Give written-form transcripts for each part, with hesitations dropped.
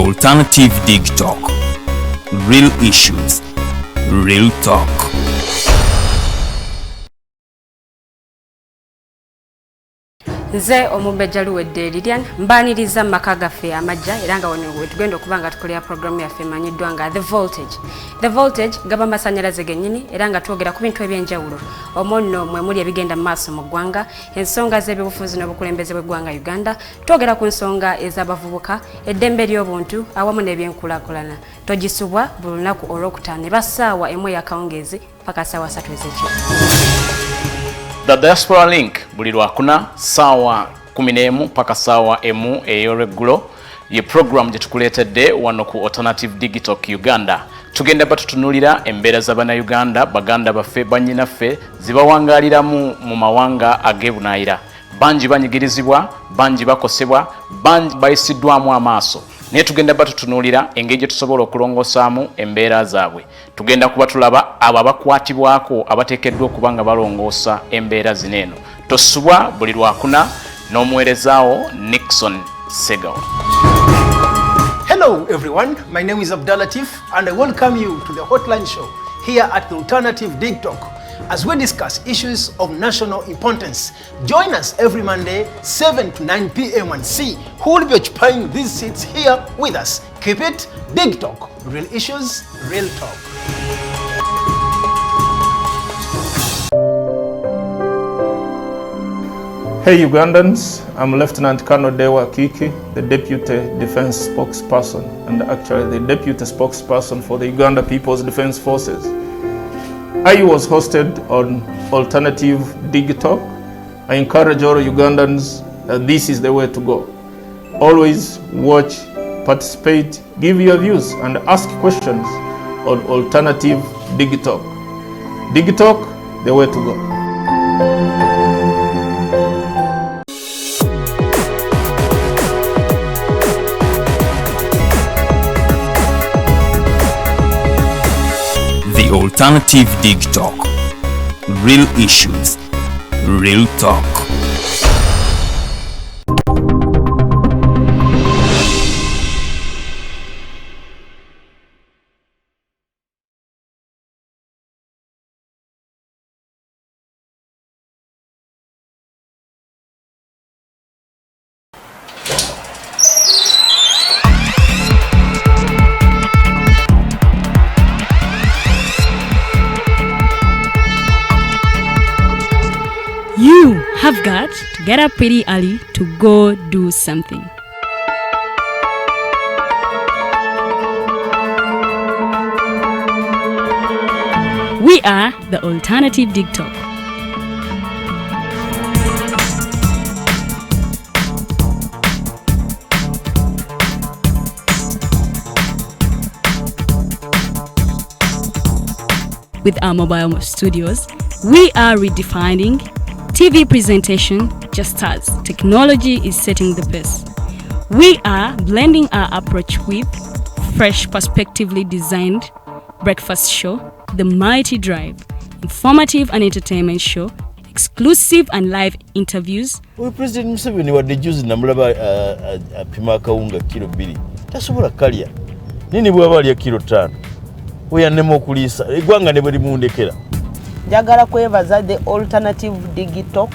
Alternative Dig Talk. Real issues, real talk. Nze omubejja luwedde Lilian mbaniriza maka gaffe amajja era nga wano tugenda okuba nga tukolera programu yaffe emanyiddwa nga The Voltage gaba masannyalaze gennyini era nga twogera ku bintu ebyenjawulo omwo mwe muli ebigenda mu maaso mu ggwanga, ensonga z'ebyobufuzi n'obukulembeze bw'eggwanga Uganda, twogera ku nsonga ez'abavubuka, eddembe ly'obuntu awamu n'ebyenkulaakulana. Togisubwa buli lunaku olwokutaano eba ssaawa emu ey'akawungeezi paka ssaawa 3 ez'ekiro. The Diaspora Link buli lwakuna sawa 11 paka sawa 1 ey'olweggulo ye program gye tukuleetedde wano ku Alternative Digital Uganda. Tugenda batutunulira embeera z'Abannayuganda, baganda baffe, bannyinaffe zibawangaaliramu mu mawanga ag'ebunaayira. Bangi banyigirizibwa, bangi bakosebwa, bangi bayisiddwamu amaaso. Naye tugenda batutunulira engeri gye tusobola okulongosaamu embeera zaabwe. Tugenda kuba tulaba abo abakwatibwako abateekeddwa okuba nga balongoosa embeera zino eno. Tosubwa buli lwakuna n'omuweerezaawo Nixon Segawa. Hello everyone, my name is Abdalla Tiff and I welcome you to the Hotline Show here at the Alternative Dig Talk as we discuss issues of national importance. Join us every Monday 7 to 9 p.m. and see who will be occupying these seats here with us. Keep it Dig Talk, real issues, real talk. Hey Ugandans, I'm Lieutenant Colonel Dewa Kiki, the Deputy Defense Spokesperson and actually the Deputy Spokesperson for the Uganda People's Defense Forces. I was hosted on Alternative Dig Talk. I encourage all Ugandans that this is the way to go. Always watch, participate, give your views and ask questions on Alternative Dig Talk. Dig Talk, the way to go. The Alternative Dig Talk. Real issues, real talk. You have got to get up pretty early to go do something. We are the Alternative Dig Talk. With our mobile studios, we are redefining TV presentation just as technology is setting the pace. We are blending our approach with fresh, perspectively designed breakfast show, The Mighty Drive, informative and entertainment show, exclusive and live interviews. We President Museveni wadde juzi namulaba apima akawunga kilo 2 tasobola kalya nini bwaba alya kilo 5 oyannema okuliisa eggwanga ne bwe limundekera. Njagala kwebaza the Alternative Dig Talk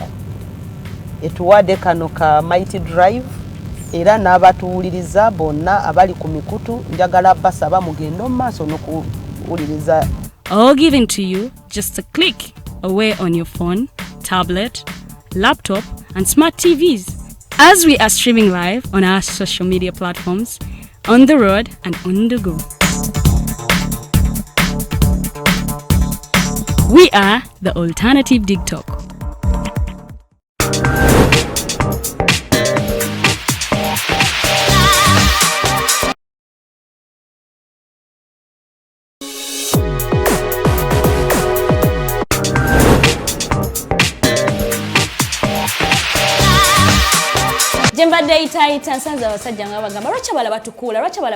etuwadde kano ka Mighty Drive era n'abatuwuliriza bonna abali ku mikutu njagala basaba mugendo maaso n'okuwuliriza. All given to you just a click away on your phone, tablet, laptop and smart TVs as we are streaming live on our social media platforms, on the road and on the go. We are the Alternative Dig Talk. Jembadde itaita nsanze abasajja nga bagamba lwaki bala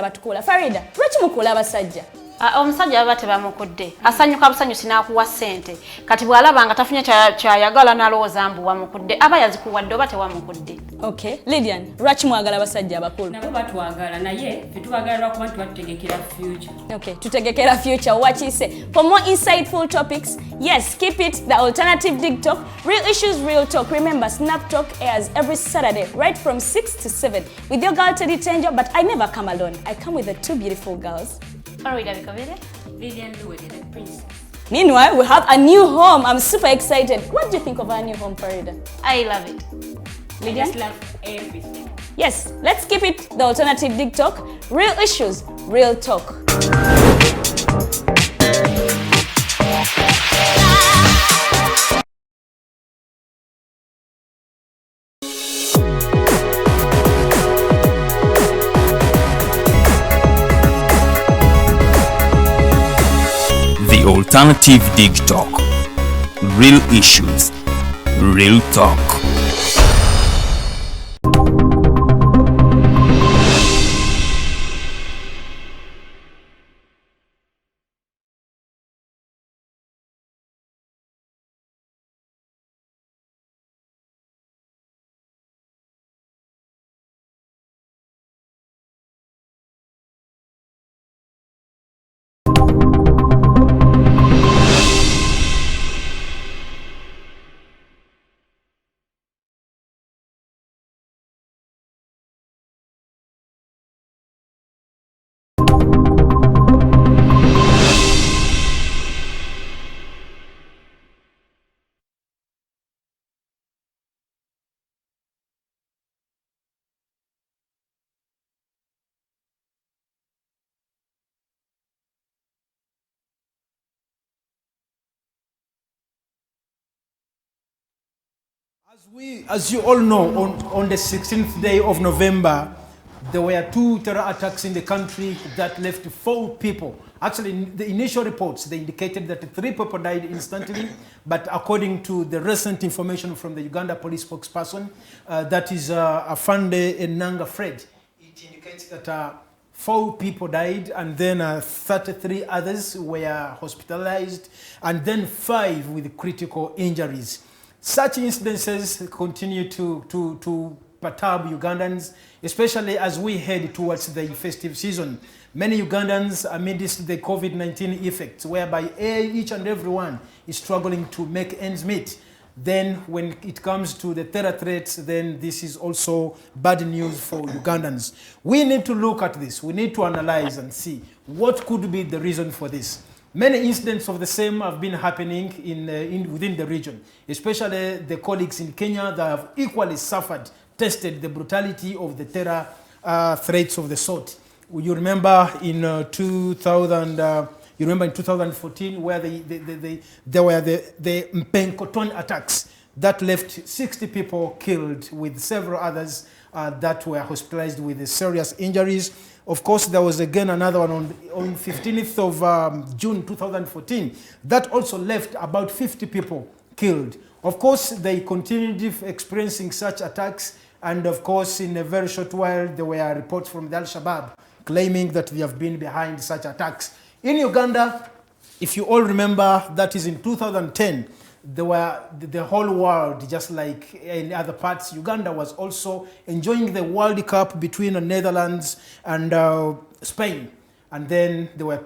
batukula Farida lwaki mukula abasajja Omusajja baba tebamukudde asanyuka busanyusi n'akuwa ssente kati bw'alaba nga tafunye kyayagala n'alowooza mbu wamukudde aba yazikuwadde oba tewamukudde. Okay, Lydian, lwaki mwagala abasajja abakulu? Nabo batwagala naye fetubagala lwakuba tutegekera future. Okay, tutegekera future. What you say? For more insightful topics, yes, keep it the Alternative Dig Talk. Real issues, real talk. Remember, Snap Talk airs every Saturday, right from 6 to 7, with your girl Teddy Tenjo. But I never come alone. I come with the two beautiful girls. Meanwhile, we have a new home. I'm super excited. What do you think of our new home, Farida? I love it. I just love everything. Yes, let's keep it the Alternative Dig Talk. Real issues, real talk. The Alternative Dig Talk. Real issues, real talk. As you all know, on the 16th day of November, there were 2 terror attacks in the country that left 4 people. Actually, in the initial reports, they indicated that 3 people died instantly, but according to the recent information from the Uganda police spokesperson, that is Afande Enanga Fred, it indicates that 4 people died, and then 33 others were hospitalized, and then 5 with critical injuries. Such incidences continue to perturb Ugandans, especially as we head towards the festive season. Many Ugandans, amidst the COVID-19 effects, whereby each and everyone is struggling to make ends meet. Then when it comes to the terror threats, then this is also bad news for Ugandans. We need to look at this. We need to analyze and see what could be the reason for this. Many incidents of the same have been happening within the region, especially the colleagues in Kenya that have equally suffered, tested the brutality of the terror threats of the sort. You remember in 2014 where there were the Mpenkoton attacks that left 60 people killed with several others that were hospitalized with serious injuries. Of course, there was again another one on 15th of June 2014 that also left about 50 people killed. Of course, they continued experiencing such attacks, and of course, in a very short while, there were reports from the Al-Shabaab claiming that they have been behind such attacks. In Uganda, if you all remember, that is in 2010, the whole world, just like in other parts, Uganda was also enjoying the World Cup between the Netherlands and Spain. And then there were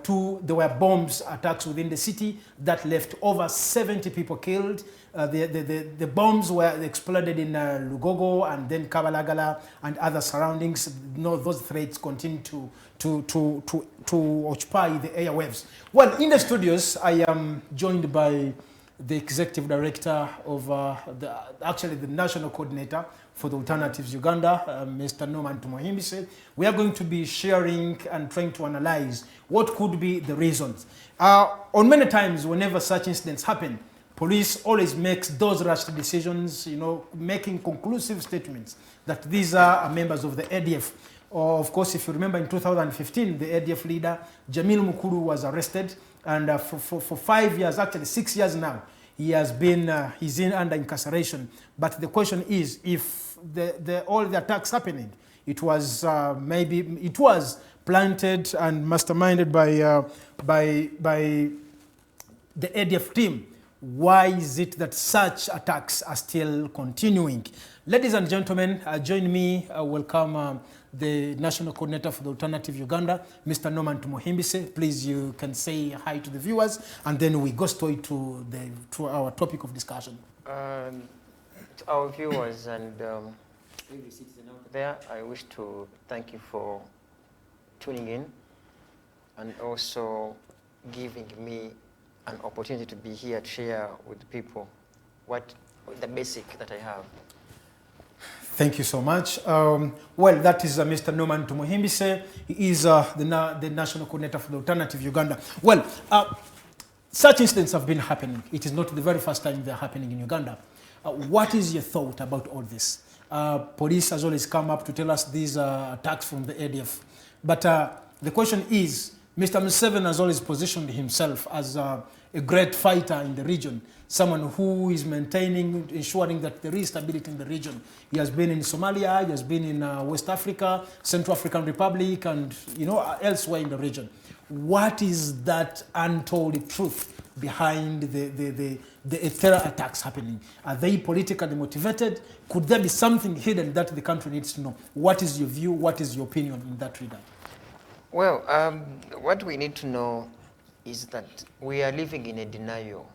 bombs attacks within the city that left over 70 people killed. The bombs were exploded in Lugogo and then Kabalagala and other surroundings. Those threats continue to occupy the airwaves. Well, in the studios, I am joined by the executive director of actually the national coordinator for the Alternatives Uganda, Mr. Norman Tumuhimbise. We are going to be sharing and trying to analyze what could be the reasons. On many times, whenever such incidents happen, police always makes those rushed decisions, making conclusive statements that these are members of the ADF. Of course, if you remember in 2015, the ADF leader, Jamil Mukuru, was arrested, and for 5 years, actually 6 years now, he's under incarceration. But the question is, if all the attacks happening, it was planted and masterminded by the ADF team. Why is it that such attacks are still continuing? Ladies and gentlemen, join me, welcome the National Coordinator for the Alternative Uganda, Mr. Norman Tumuhimbise. Please, you can say hi to the viewers, and then we go straight to our topic of discussion. To our viewers and every citizen out there, I wish to thank you for tuning in and also giving me an opportunity to be here to share with people what the basic that I have. Thank you so much. Well, that is Mr. Norman Tumuhimbise. He is the National Coordinator for the Alternative Uganda. Well, such incidents have been happening. It is not the very first time they're happening in Uganda. What is your thought about all this? Police has always come up to tell us these are attacks from the ADF. But the question is, Mr. Museveni has always positioned himself as a great fighter in the region, someone who is maintaining, ensuring that there is stability in the region. He has been in Somalia, he has been in West Africa, Central African Republic, and elsewhere in the region. What is that untold truth behind the terror attacks happening? Are they politically motivated? Could there be something hidden that the country needs to know? What is your view? What is your opinion in that regard? Well, what we need to know is that we are living in a denial.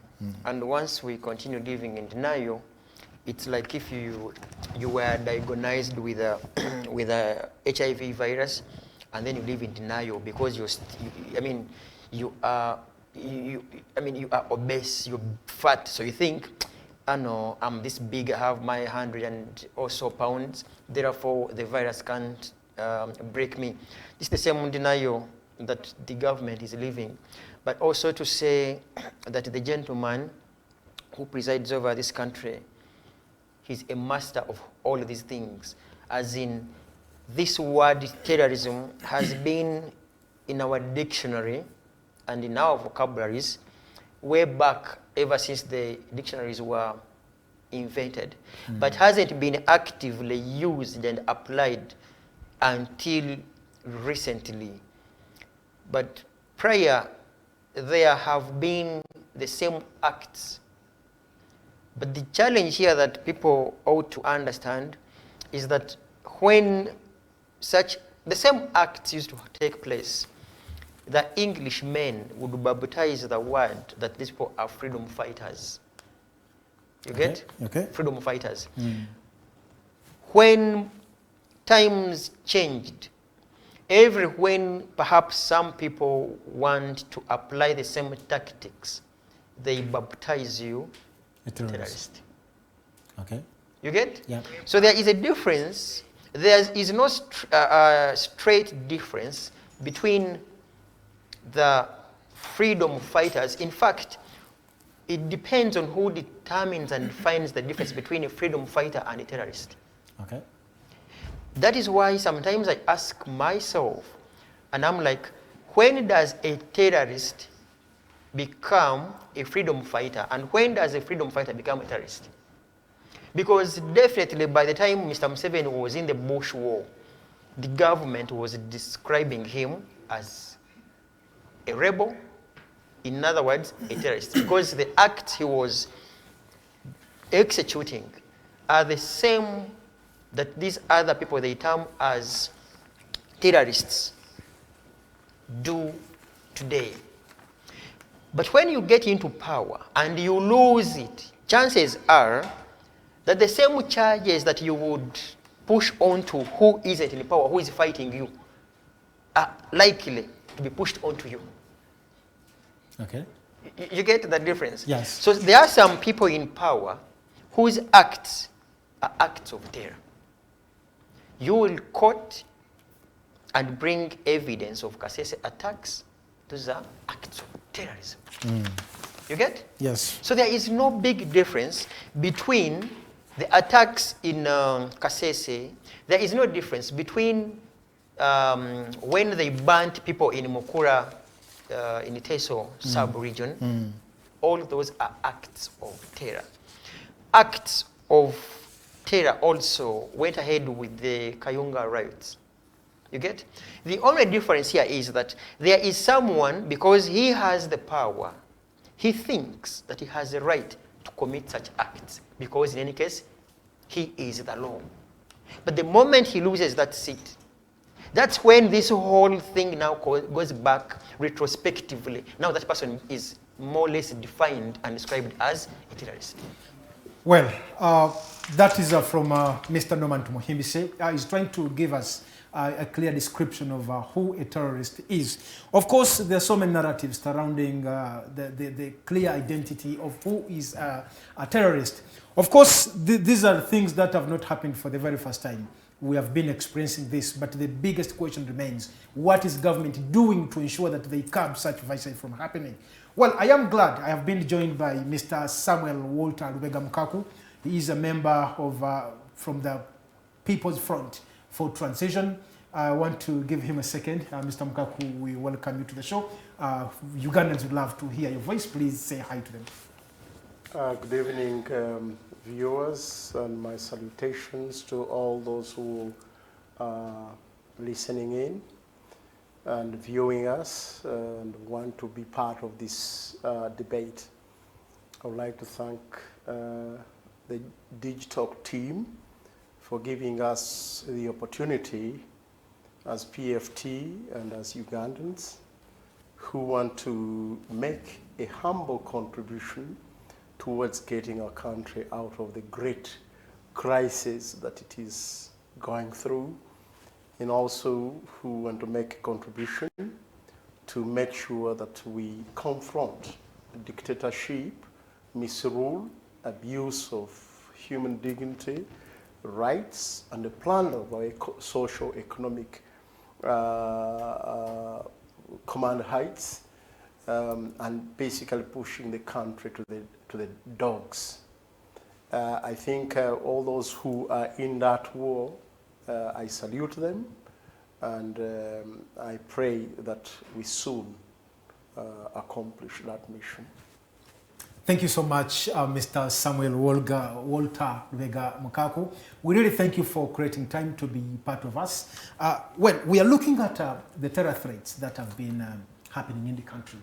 And once we continue living in denial, it's like if you were diagnosed with a HIV virus, and then you live in denial because you are obese, you're fat, so you think, no, I'm this big, I have my 100 and also pounds, therefore the virus can't break me. It's the same denial that the government is living. But also to say that the gentleman who presides over this country, he's a master of all of these things. As in, this word terrorism has been in our dictionary and in our vocabularies way back, ever since the dictionaries were invented, but hasn't been actively used and applied until recently. But prior, there have been the same acts. But the challenge here that people ought to understand is that when the same acts used to take place, the Englishmen would baptize the word that these people are freedom fighters. You get? Okay. Freedom fighters. When times changed, when perhaps some people want to apply the same tactics, they baptize you a terrorist. Okay. You get? Yeah. So there is a difference. There is no straight difference between the freedom fighters. In fact, it depends on who determines and defines the difference between a freedom fighter and a terrorist. Okay. That is why sometimes I ask myself, and I'm like, when does a terrorist become a freedom fighter, and when does a freedom fighter become a terrorist? Because definitely by the time Mr. Museveni was in the Bush War, the government was describing him as a rebel, in other words, a terrorist, because the acts he was executing are the same that these other people they term as terrorists do today. But when you get into power and you lose it, chances are that the same charges that you would push on to who isn't in power, who is fighting you, are likely to be pushed onto you. Okay. You get the difference? Yes. So there are some people in power whose acts are acts of terror. You will quote and bring evidence of Kasese attacks. Those are acts of terrorism. You get? Yes. So there is no big difference between the attacks in Kasese. There is no difference between when they burnt people in Mukura, in the Teso sub-region. All those are acts of terror. Acts of terror also went ahead with the Kayunga riots. You get? The only difference here is that there is someone, because he has the power, he thinks that he has the right to commit such acts, because in any case, he is the law. But the moment he loses that seat, that's when this whole thing now goes back retrospectively. Now that person is more or less defined and described as a terrorist. Well, that is from Mr. Norman Tumuhimbise. He's trying to give us a clear description of who a terrorist is. Of course, there are so many narratives surrounding the clear identity of who is a terrorist. Of course, these are things that have not happened for the very first time. We have been experiencing this, but the biggest question remains, what is government doing to ensure that they curb such violence from happening? Well, I am glad I have been joined by Mr. Samuel Walter Lubega Mukaaku. He is a member of from the People's Front for Transition. I want to give him a second. Mr. Mukaaku, we welcome you to the show. Ugandans would love to hear your voice. Please say hi to them. Good evening, viewers, and my salutations to all those who are listening in and viewing us and want to be part of this debate. I would like to thank the Digitalk team for giving us the opportunity as PFT and as Ugandans who want to make a humble contribution towards getting our country out of the great crisis that it is going through, and also who want to make a contribution to make sure that we confront dictatorship, misrule, abuse of human dignity, rights, and the plan of our socio-economic command heights, and basically pushing the country to the dogs. I think all those who are in that war, I salute them, and I pray that we soon accomplish that mission. Thank you so much, Mr. Samuel Walter Lubega Mukaaku. We really thank you for creating time to be part of us. Well, we are looking at the terror threats that have been happening in the country.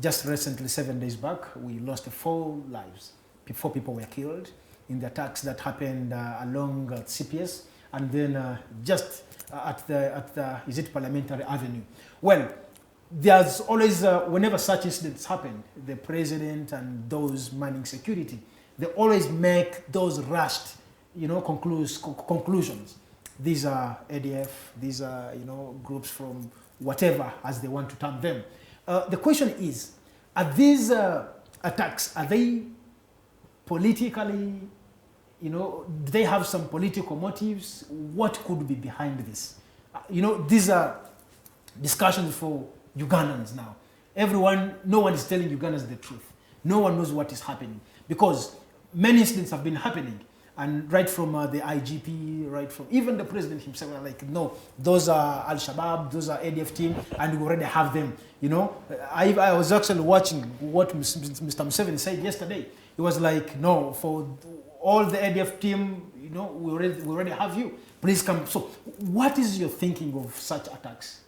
Just recently, 7 days back, we lost 4 lives. 4 people were killed in the attacks that happened along CPS and then just at the is it Parliamentary Avenue. Well, there's always, whenever such incidents happen, the president and those manning security, they always make those rushed, conclusions. These are ADF, these are, groups from whatever, as they want to term them. The question is, are these attacks, are they politically, do they have some political motives? What could be behind this? These are discussions for Ugandans now. No one is telling Ugandans the truth. No one knows what is happening because many incidents have been happening, and right from the IGP, right from even the president himself, are like, no, those are Al-Shabaab, those are ADF team, and we already have them. I was actually watching what Mr. Museveni said yesterday. He was like, no, for all the ADF team, we already have you. Please come. So, what is your thinking of such attacks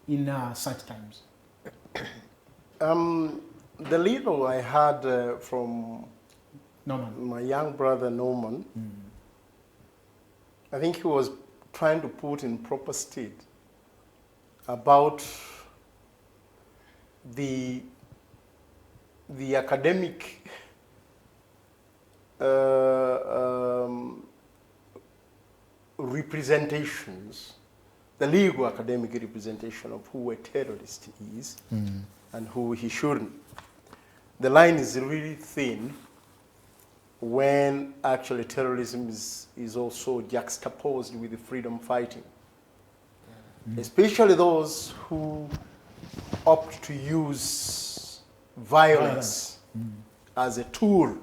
in such times? The little I had from Norman, my young brother Norman, I think he was trying to put in proper state about the academic representations, the legal academic representation of who a terrorist is and who he shouldn't. The line is really thin when actually terrorism is also juxtaposed with the freedom fighting. Especially those who opt to use violence as a tool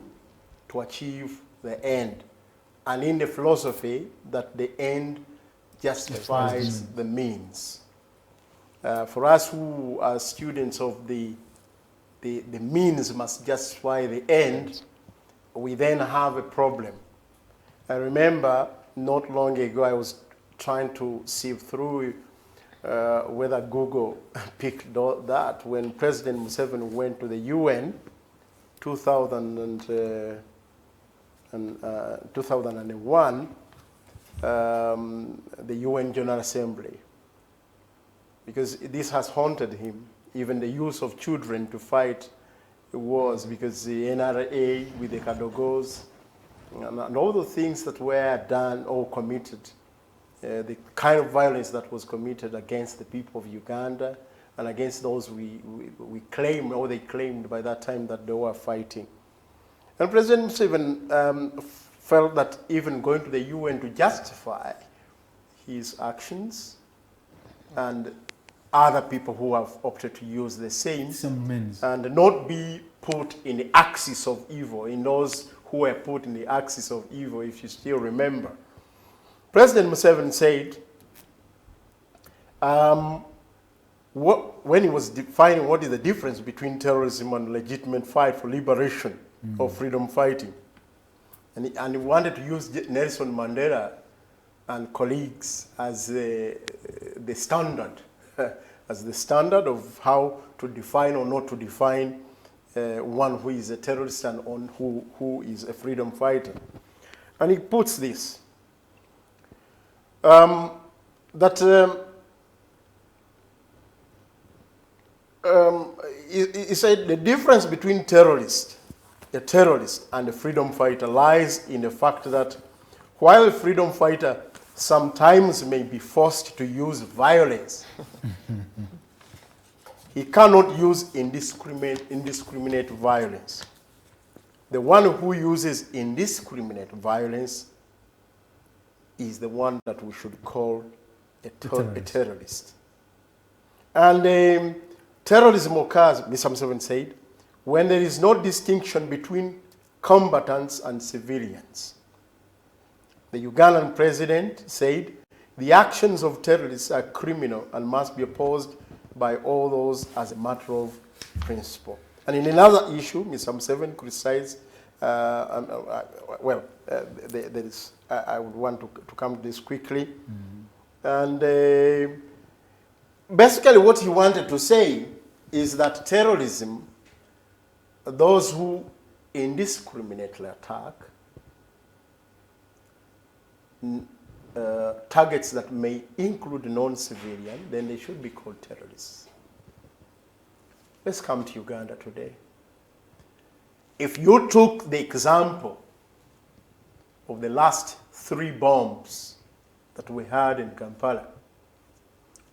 to achieve the end, and in the philosophy that the end justifies the means. For us who are students of the means must justify the end, we then have a problem. I remember not long ago I was trying to sift through whether Google picked that when President Museveni went to the UN 2001, the UN General Assembly, because this has haunted him, even the use of children to fight wars, because the NRA with the Kadogos and all the things that were done or committed, the kind of violence that was committed against the people of Uganda and against those we claim, or they claimed by that time that they were fighting. And President Museveni felt that even going to the UN to justify his actions, and other people who have opted to use the same and not be put in the axis of evil, in those who were put in the axis of evil, if you still remember. President Museveni said, when he was defining what is the difference between terrorism and legitimate fight for liberation or freedom fighting, and he wanted to use Nelson Mandela and colleagues as the standard, as the standard of how to define or not to define one who is a terrorist and on who is a freedom fighter. And he puts this, he said the difference between a terrorist and a freedom fighter lies in the fact that while a freedom fighter sometimes may be forced to use violence, he cannot use indiscriminate violence. The one who uses indiscriminate violence is the one that we should call a terrorist. And terrorism occurs, Mr. Museveni said, when there is no distinction between combatants and civilians. The Ugandan president said, the actions of terrorists are criminal and must be opposed by all those as a matter of principle. And in another issue, Mr. Museveni criticized, I would want to come to this quickly. And basically what he wanted to say is that terrorism, those who indiscriminately attack targets that may include non-civilian, then they should be called terrorists. Let's come to Uganda today. If you took the example of the last 3 bombs that we had in Kampala,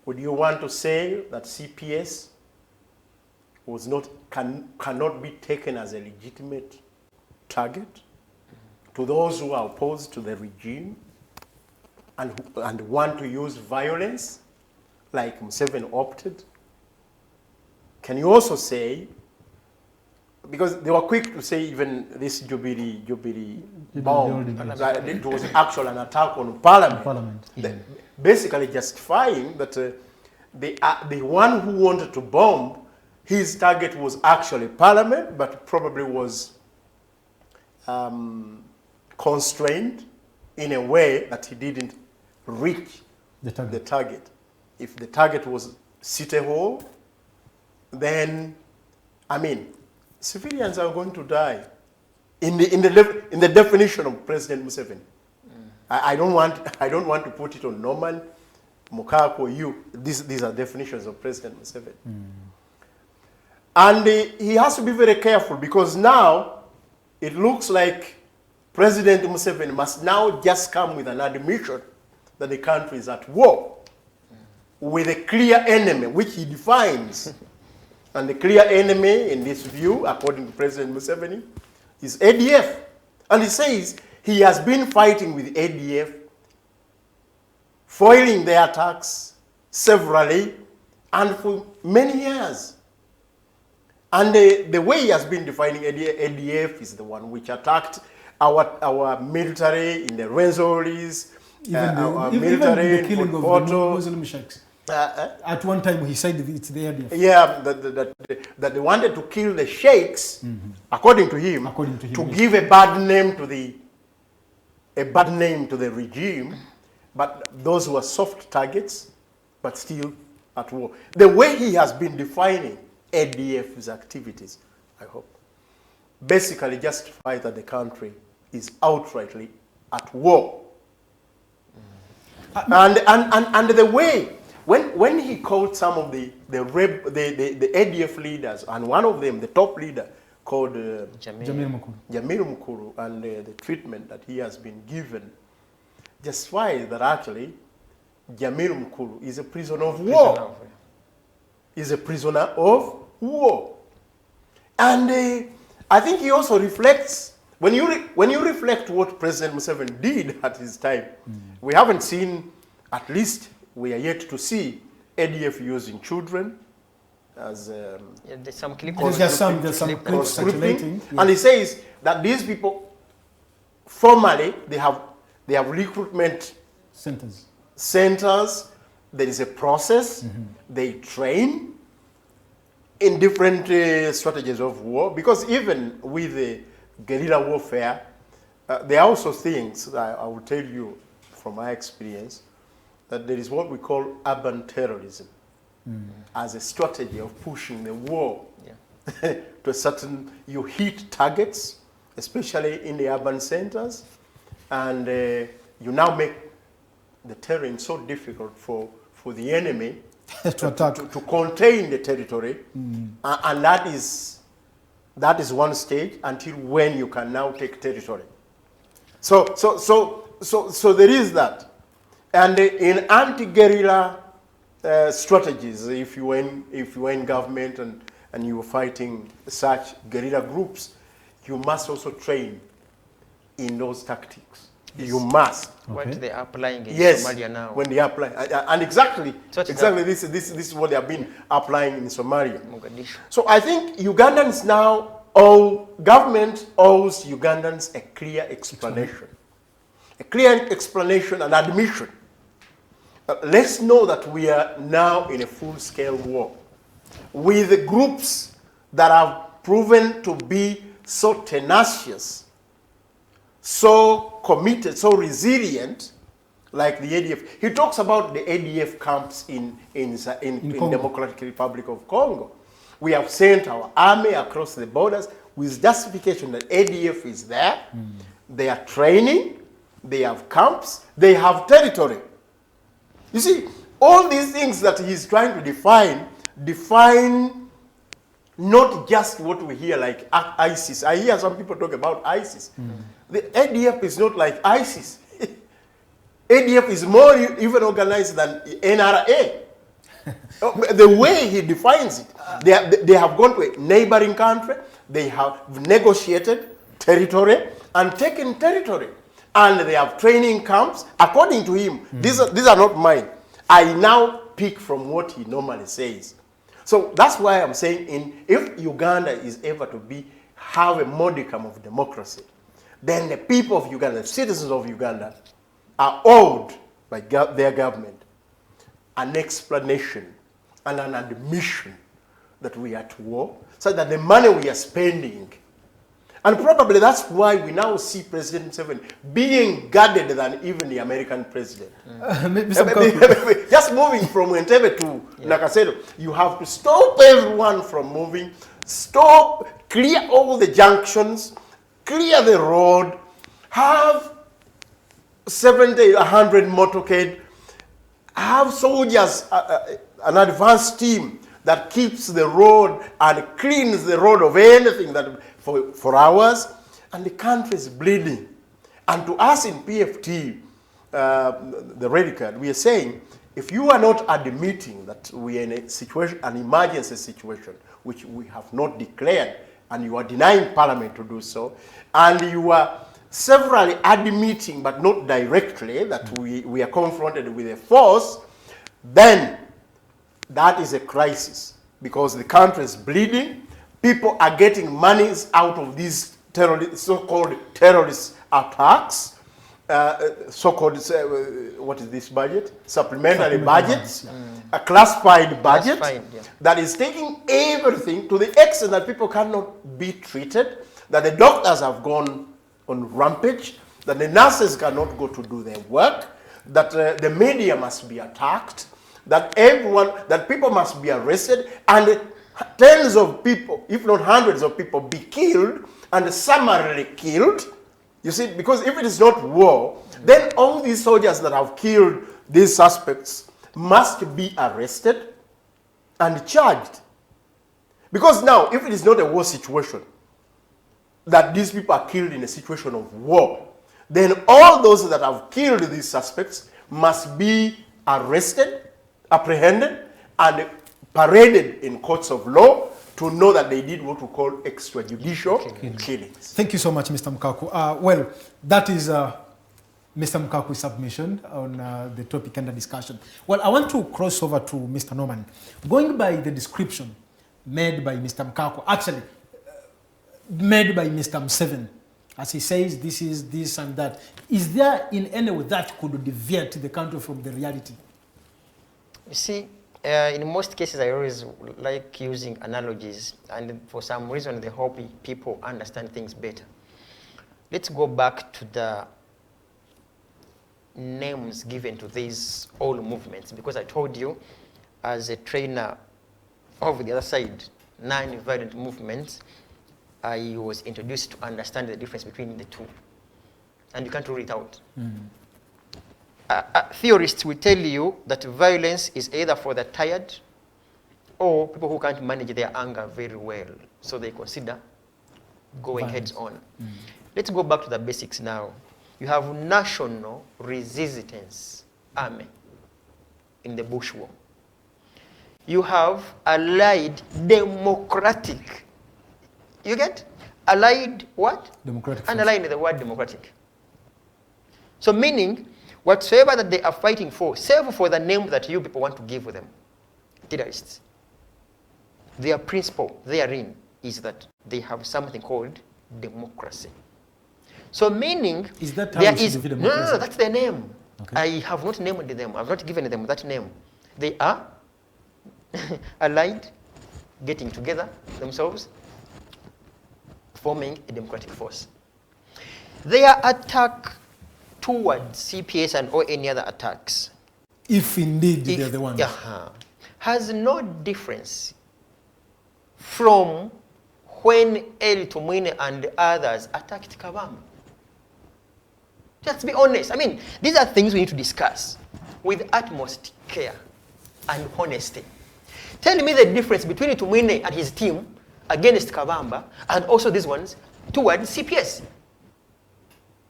would you want to say that CPS was cannot be taken as a legitimate target to those who are opposed to the regime and want to use violence like Museveni opted? Can you also say, because they were quick to say even this Jubilee bomb, that it was actually an attack on Parliament. Basically justifying that the one who wanted to bomb, his target was actually Parliament, but probably was constrained in a way that he didn't reach the target. If the target was City Hall, then, I mean, civilians are going to die. In the definition of President Museveni, I don't want to put it on Norman, Mukaaku, or you. These are definitions of President Museveni. And he has to be very careful, because now it looks like President Museveni must now just come with an admission that the country is at war with a clear enemy, which he defines. And the clear enemy in this view, according to President Museveni, is ADF. And he says he has been fighting with ADF, foiling their attacks severally and for many years. And the way he has been defining ADF is the one which attacked our military in the Rwenzoris, our military in killing Porto. of Muslim sheikhs. At one time he said it's the ADF. Yeah, that they wanted to kill the sheikhs, according to him, to give a bad name to the regime, but those were soft targets. but still at war. The way he has been defining ADF's activities, I hope, basically justify that the country is outrightly at war. And the way, when he called some of the ADF leaders, and one of them, the top leader, called Jamil Mukuru, and the treatment that he has been given, justifies that actually Jamil Mukuru is a prisoner of war. Is a prisoner of war. And I think he also reflects, when you reflect what President Museveni did at his time, we haven't seen, at least we are yet to see ADF using children as there's some clips circulating. Yes. And he says that these people formally they have recruitment centers. There is a process. They train in different strategies of war, because even with the guerrilla warfare, there are also things that I will tell you from my experience, that there is what we call urban terrorism as a strategy of pushing the war to a certain, you hit targets, especially in the urban centers, and you now make the terrain so difficult for the enemy to contain the territory, and that is one stage until when you can now take territory. So there is that, and in anti-guerrilla strategies, if you were in government and you were fighting such guerrilla groups, you must also train in those tactics. Yes. You must. What they are applying in Somalia now. When they apply, and exactly this is what they have been applying in Somalia. Mogadishu. So I think Ugandans now, government owes Ugandans a clear explanation. A clear explanation and admission. Let's know that we are now in a full-scale war with the groups that have proven to be so tenacious, so committed, so resilient, like the ADF. He talks about the ADF camps in Democratic Republic of Congo. We have sent our army across the borders with justification that ADF is there. They are training, they have camps, they have territory. You see, all these things that he's trying to define not just what we hear like ISIS. I hear some people talk about ISIS. The ADF is not like ISIS. ADF is more even organized than NRA. The way he defines it, they have gone to a neighboring country, they have negotiated territory and taken territory. And they have training camps. According to him, these are not mine. I now pick from what he normally says. So that's why I'm saying, if Uganda is ever to have a modicum of democracy, then the people of Uganda, the citizens of Uganda, are owed by their government an explanation and an admission that we are at war, so that the money we are spending, and probably that's why we now see President Museveni being guarded than even the American president. Just moving from Entebbe to Nakasero, you have to stop everyone from moving, clear all the junctions, clear the road, have 70, 100 motorcade, have soldiers, an advanced team that keeps the road and cleans the road of anything that for hours, and the country is bleeding. And to us in PFT, the Red Card, we are saying, if you are not admitting that we are in a situation, an emergency situation, which we have not declared, and you are denying Parliament to do so, and you are severally admitting, but not directly, that we are confronted with a force, then that is a crisis, because the country is bleeding. People are getting monies out of these so-called terrorist attacks, so-called, what is this budget? Supplementary budgets, a classified budget that is taking everything to the extent that people cannot be treated, that the doctors have gone on rampage, that the nurses cannot go to do their work, that the media must be attacked, that that people must be arrested and tens of people, if not hundreds of people, be killed and summarily killed. You see, because if it is not war, then all these soldiers that have killed these suspects must be arrested and charged. Because now, if it is not a war situation, that these people are killed in a situation of war, then all those that have killed these suspects must be arrested, apprehended, and paraded in courts of law to know that they did what we call extrajudicial killings. Thank you so much, Mr. Mukaaku. Well, that is Mr. Mukaaku's submission on the topic under discussion. Well, I want to cross over to Mr. Norman. Going by the description made by Mr. Mukaaku, actually made by Mr. Museveni, as he says, this is this and that. Is there in any way that could deviate the country from the reality? You see, in most cases, I always like using analogies, and for some reason, they help people understand things better. Let's go back to the names given to these old movements, because I told you, as a trainer of the other side, non-violent movements, I was introduced to understand the difference between the two. And you can't rule it out. Theorists will tell you that violence is either for the tired or people who can't manage their anger very well, so they consider going heads on. Let's go back to the basics now. You have National Resistance Army in the Bush War. You have Allied Democratic. You get? Allied what? Democratic. Underline the word democratic. So meaning, whatsoever that they are fighting for, save for the name that you people want to give them, terrorists, their principle therein is that they have something called democracy. So meaning, is that how there is democracy? No, that's their name. Okay. I have not named them. I've not given them that name. They are allied, getting together themselves, forming a democratic force. Their attack towards CPS and or any other attacks, if indeed they're the ones, has no difference from when El Tumwine and others attacked Kifampa. Let's be honest. I mean, these are things we need to discuss with utmost care and honesty. Tell me the difference between Tumwine and his team against Kifampa and also these ones towards CPS.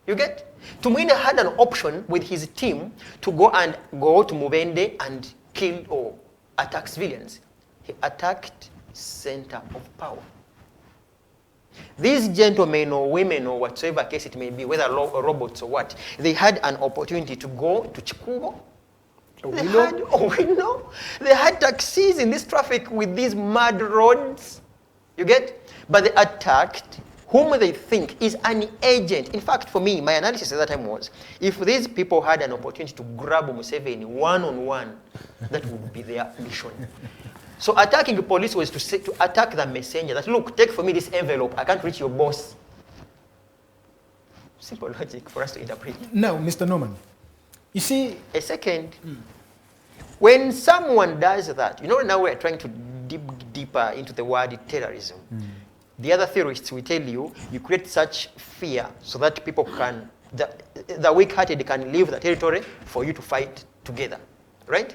You get? Tumwine had an option with his team to go to Mubende and kill or attack civilians. He attacked center of power. These gentlemen or women or whatsoever case it may be, whether robots or what, they had an opportunity to go to Chikubo. They had taxis in this traffic with these mud roads. You get? But they attacked whom they think is an agent. In fact, for me, my analysis at that time was, if these people had an opportunity to grab Museveni one-on-one, that would be their mission. So attacking the police was to attack the messenger, that look, take for me this envelope, I can't reach your boss. Simple logic for us to interpret. Now, Mr. Norman, you see... A second. When someone does that, you know, now we're trying to dig deeper into the word terrorism. The other theorists will tell you, you create such fear so that people can, the weak-hearted can leave the territory for you to fight together, right?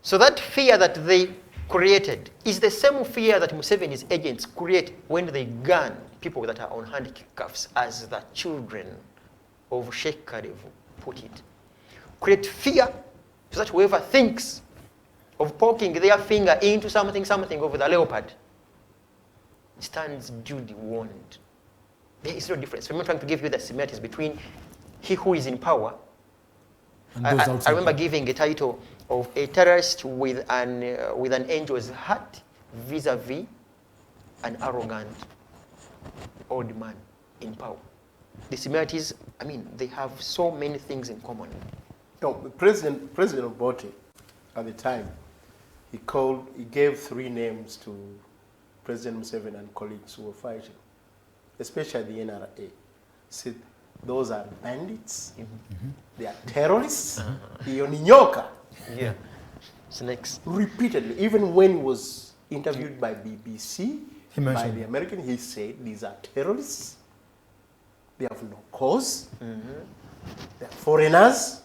So that fear that they created is the same fear that Museveni's agents create when they gun people that are on handcuffs, as the children of Sheikh Karev put it. Create fear so that whoever thinks of poking their finger into something over the leopard stands duly warned. There is no difference. I'm not trying to give you the similarities between he who is in power. I remember giving a title of a terrorist with an angel's heart vis-a-vis an arrogant old man in power. The similarities, I mean, they have so many things in common. No, President Obote, at the time, he gave 3 names to President Museveni and colleagues who were fighting, especially the NRA. Said, those are bandits, they are terrorists, Ioninyoka. Yeah. Snakes. Repeatedly, even when he was interviewed by BBC, He by mentioned the American, he said these are terrorists. They have no cause. They are foreigners.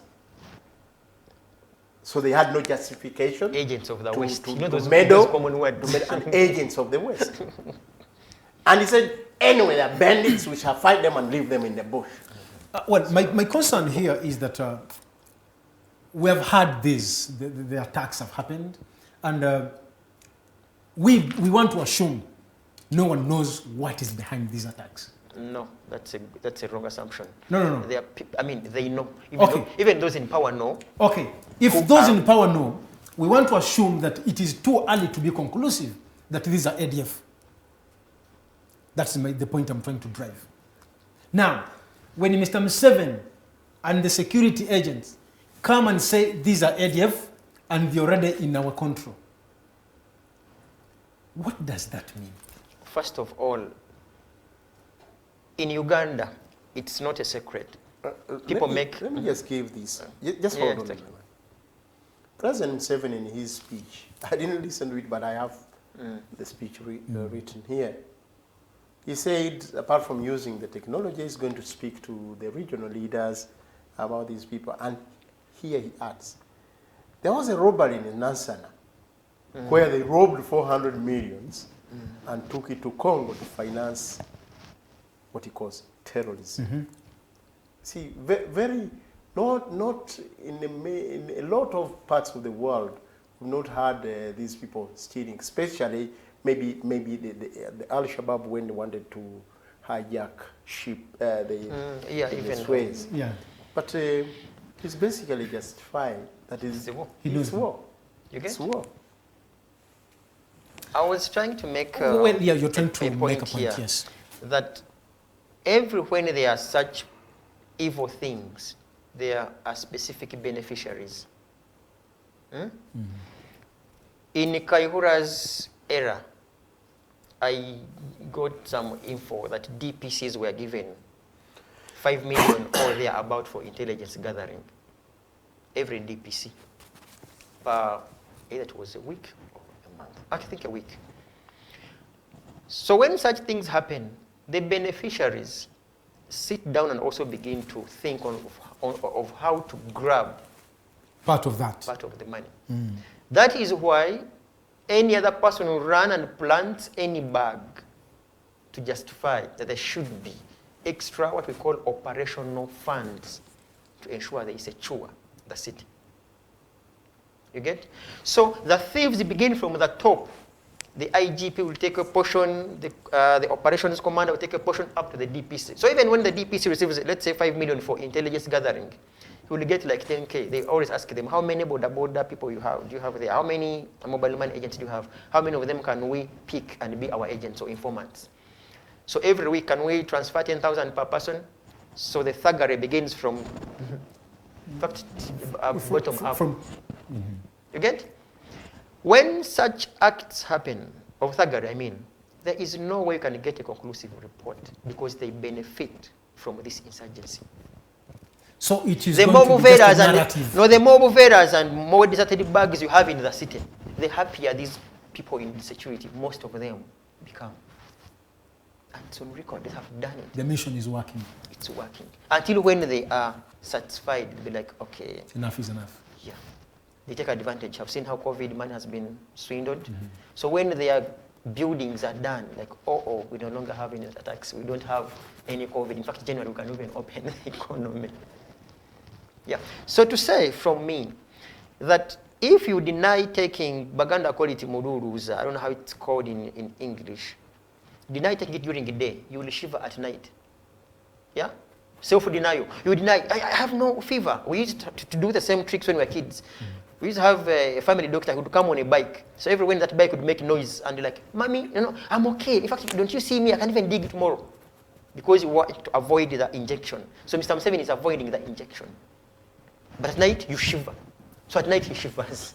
So they had no justification. Agents of the to, West. To, You know to those meddle, common words. and agents of the West. And he said, anyway, they're bandits, we shall fight them and leave them in the bush. Well, my concern here is that we have had this, the attacks have happened, and we want to assume no one knows what is behind these attacks. No, that's a wrong assumption. No. They are, I mean, they know. Even those in power know. Okay, if those in power know, we want to assume that it is too early to be conclusive that these are ADF. That's the point I'm trying to drive. Now, when Mr. Museveni and the security agents come and say these are ADF and they're already in our control, what does that mean? First of all, in Uganda, it's not a secret. Let me just give this. Just hold on. President Museveni, in his speech, I didn't listen to it, but I have the speech written here. He said, apart from using the technology, he's going to speak to the regional leaders about these people. And here he adds, there was a robbery in Nansana where they robbed 400 millions and took it to Congo to finance what he calls terrorism. See, not in a lot of parts of the world, we've not had these people stealing, especially maybe the Al-Shabaab when they wanted to hijack ship, the Suez. Yeah. But it's basically justified that it's war. It's war. You get? It's war. I was trying to make you're trying to make a point here, yes. That when there are such evil things, there are specific beneficiaries. In Kaihura's era, I got some info that DPCs were given 5 million or thereabout for intelligence gathering. Every DPC. Either it was a week or a month. I think a week. So when such things happen, the beneficiaries sit down and also begin to think of how to grab part of the money. That is why any other person will run and plant any bag to justify that there should be extra, what we call operational funds, to ensure there is a chua, the city. You get? So the thieves begin from the top. The IGP will take a portion, the operations commander will take a portion up to the DPC. So even when the DPC receives, let's say, 5 million for intelligence gathering, he will get like 10K. They always ask them, how many border people do you have there? How many mobile money agents do you have? How many of them can we pick and be our agents or informants? So every week, can we transfer 10,000 per person? So the thuggery begins from, in fact, bottom up. You get? When such acts happen, of thuggery, I mean, there is no way you can get a conclusive report because they benefit from this insurgency. So it is the mob invaders and more deserted bags you have in the city, the happier these people in security, most of them become. And it's on record, they have done it. The mission is working. It's working. Until when they are satisfied, they'll be like, okay. Enough is enough. Yeah. They take advantage. I've seen how COVID money has been swindled. So when their buildings are done, like, we no longer have any attacks. We don't have any COVID. In fact, January, we can even open the economy. Yeah. So to say from me that if you deny taking Baganda quality Mururuza, I don't know how it's called in English, deny taking it during the day, you will shiver at night. Yeah? Self-denial. You deny, I have no fever. We used to do the same tricks when we were kids. We used to have a family doctor who would come on a bike. So everyone that bike would make noise and they're like, Mommy, I'm okay. In fact, don't you see me? I can even dig tomorrow. Because you want to avoid the injection. So Mr. Museveni is avoiding the injection. But at night, you shiver. So at night, he shivers.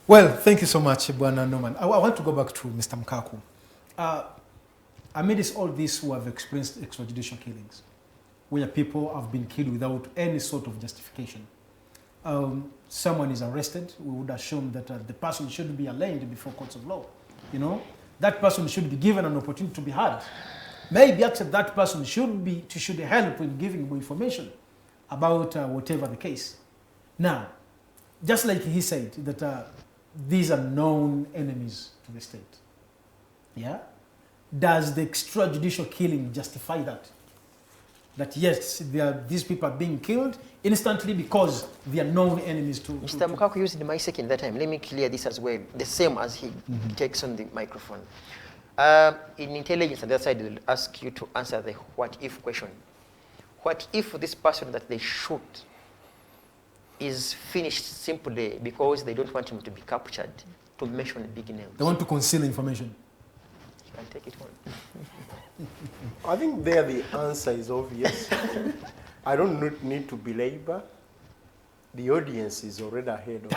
Well, thank you so much, Bwana Norman. I want to go back to Mr. Mukaaku. Amidst all these who have experienced extrajudicial killings, where people have been killed without any sort of justification, someone is arrested, we would assume that the person should be arraigned before courts of law. You know, that person should be given an opportunity to be heard. Maybe actually that person should help in giving more information about whatever the case. Now, just like he said that these are known enemies to the state. Yeah, does the extrajudicial killing justify that? That yes, these people are being killed instantly because they are known enemies to... Mr. Mukaaku used my second that time. Let me clear this as well, the same as he takes on the microphone. In intelligence, on the other side, they'll ask you to answer the what-if question. What if this person that they shoot is finished simply because they don't want him to be captured, to mention big names? They want to conceal information. You can take it on. I think there the answer is obvious. I don't need to belabor. The audience is already ahead of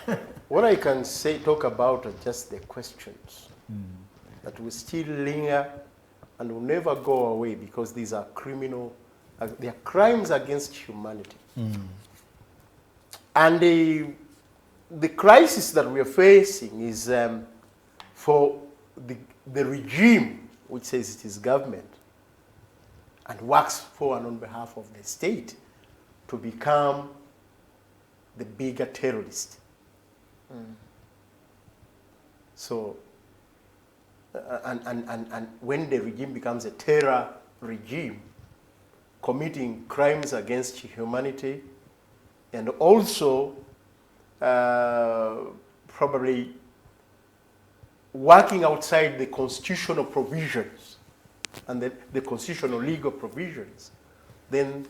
me. What I can talk about are just the questions that will still linger and will never go away because these are they are crimes against humanity. And the crisis that we are facing is for the regime, which says it is government, and works for and on behalf of the state, to become the bigger terrorist. So, and when the regime becomes a terror regime, committing crimes against humanity, and also probably working outside the constitutional provisions and the constitutional legal provisions, then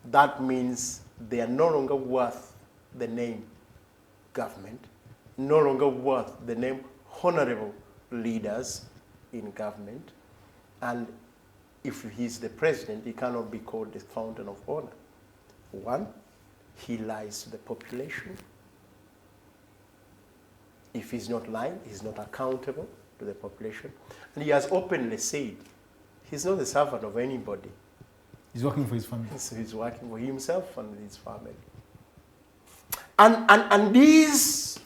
that means they are no longer worth the name government, no longer worth the name honorable leaders in government, and if he's the president, he cannot be called the fountain of honor. One, he lies to the population. If he's not lying, he's not accountable to the population. And he has openly said he's not the servant of anybody. He's working for his family. So he's working for himself and his family. And these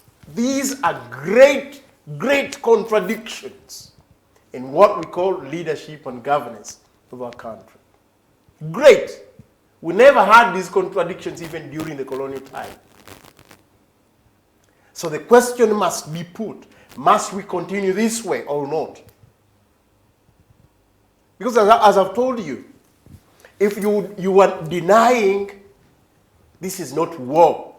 are great, great contradictions in what we call leadership and governance of our country. Great. We never had these contradictions even during the colonial time. So the question must be put, must we continue this way or not? Because as I've told you, if you are denying this is not war,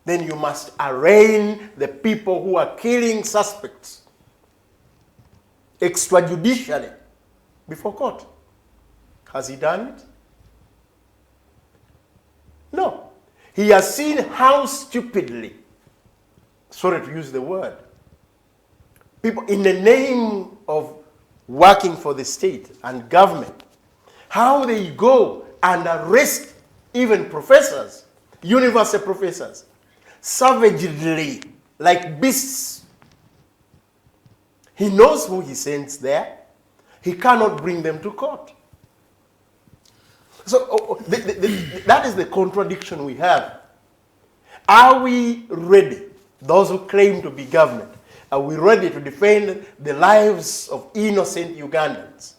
then you must arraign the people who are killing suspects extrajudicially before court. Has he done it? No. He has seen how stupidly, sorry to use the word, people in the name of working for the state and government, how they go and arrest even professors, university professors, savagely, like beasts. He knows who he sends there. He cannot bring them to court. So that is the contradiction we have. Are we ready, those who claim to be government, are we ready to defend the lives of innocent Ugandans,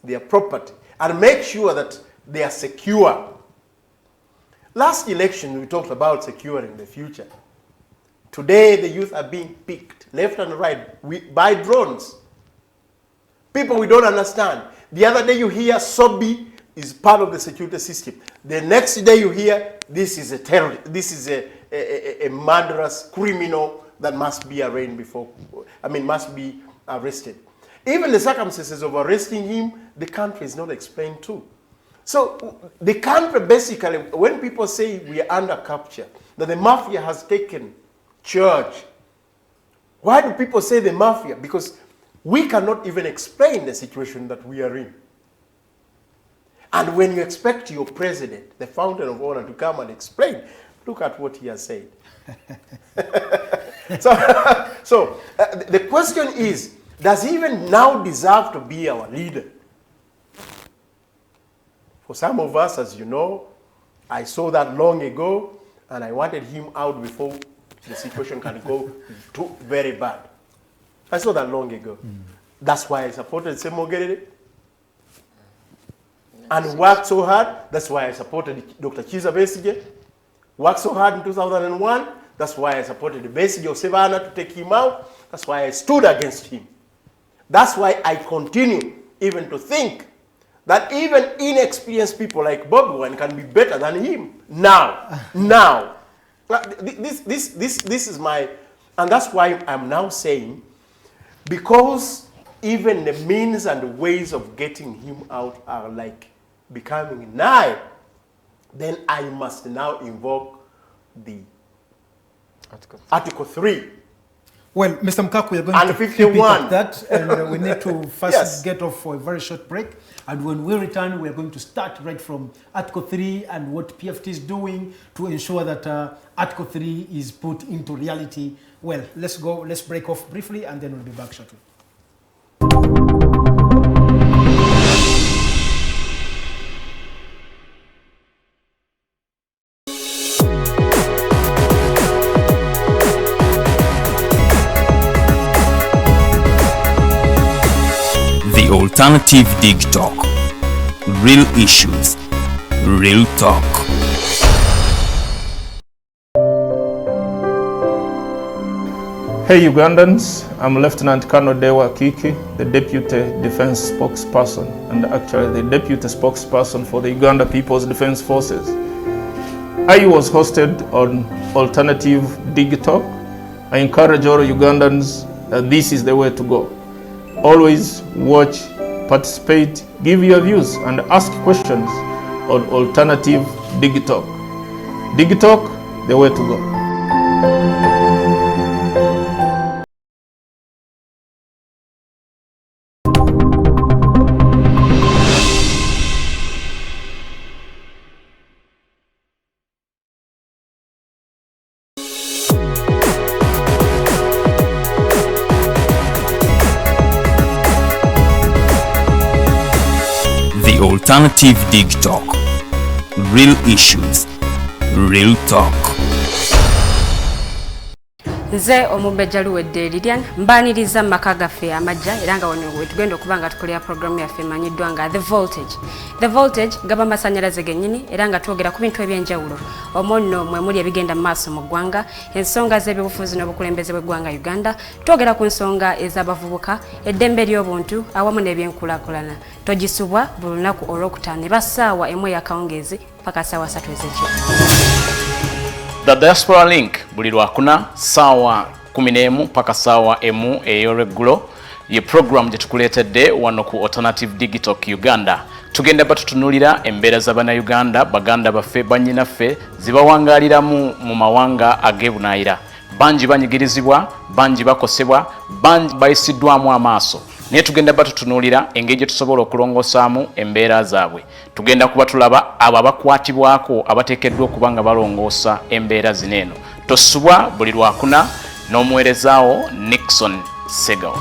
their property, and make sure that they are secure? Last election, we talked about securing the future. Today, the youth are being picked left and right by drones. People we don't understand. The other day you hear Sobi is part of the security system. The next day you hear this is a terrorist, this is a murderous criminal that must be arraigned must be arrested. Even the circumstances of arresting him, the country is not explained to. So the country basically, when people say we are under capture, that the mafia has taken charge, why do people say the mafia? Because we cannot even explain the situation that we are in. And when you expect your president, the fountain of honor, to come and explain, look at what he has said. So the question is, does he even now deserve to be our leader? For some of us, as you know, I saw that long ago, and I wanted him out before the situation can go too very bad. I saw that long ago. That's why I supported Semogerere and worked so hard. That's why I supported Dr. Kiza Besigye. Worked so hard in 2001. That's why I supported Besigye of Sevana to take him out. That's why I stood against him. That's why I continue even to think that even inexperienced people like Bob Wine can be better than him. Now. This is my, and that's why I'm now saying, because even the means and the ways of getting him out are like becoming nigh, then I must now invoke the Article 3. Well, Mr. Mukaaku, we are going and to 51. that, and we need to first Yes. get off for a very short break. And when we return, we are going to start right from Article 3 and what PFT is doing to ensure that Article 3 is put into reality. Well, let's break off briefly, and then we'll be back shortly. The Alternative Dig Talk. Real issues, real talk. Hey Ugandans, I'm Lieutenant Colonel Dewa Kiki, the Deputy Defense Spokesperson, and actually the Deputy Spokesperson for the Uganda People's Defense Forces. I was hosted on Alternative Dig Talk. I encourage all Ugandans that this is the way to go. Always watch, participate, give your views, and ask questions on Alternative Dig Talk. Dig Talk, the way to go. The Alternative Dig Talk. Real issues, real talk. Nze omubejja luwedde Lilian mbaniriza maka gaffe amajja era nga wano wetugenda okuba nga tukolera programu yaffe emanyiddwa nga The Voltage gaba masanyalaze gennyini era nga twogera ku bintu ebyenjawulo omwo nno mwe muli ebigenda mu maaso mu ggwanga, ensonga z'ebyobufuzi n'obukulembeze bw'eggwanga Uganda, twogera ku nsonga ez'abavubuka, eddembe ly'obuntu awamu n'ebyenkulaakulana. Togisubwa buli lunaku olwokutaano eba ssaawa emu ey'akawungeezi paka ssaawa 3 ez'ekiro. The Diaspora Link buli lwakuna sawa 11 paka sawa emu ey'olweggulo ye program gye tukuleetedde wano ku Alternative Digital Uganda. Tugenda batutunulira embeera z'Abannayuganda baganda baffe bannyinaffe zibawangaaliramu mu mawanga ag'ebunaayira. Bangi banyigirizibwa, bangi bakosebwa, bangi bayisiddwamu amaaso. Naye tugenda batutunulira engeri gye tusobola okulongosaamu embeera zaabwe. Tugenda kuba tulaba abo abakwatibwako abateekeddwa okuba nga balongoosa embeera zino eno. Tosubwa buli lwakuna n'omuweerezaawo Nixon Segawa.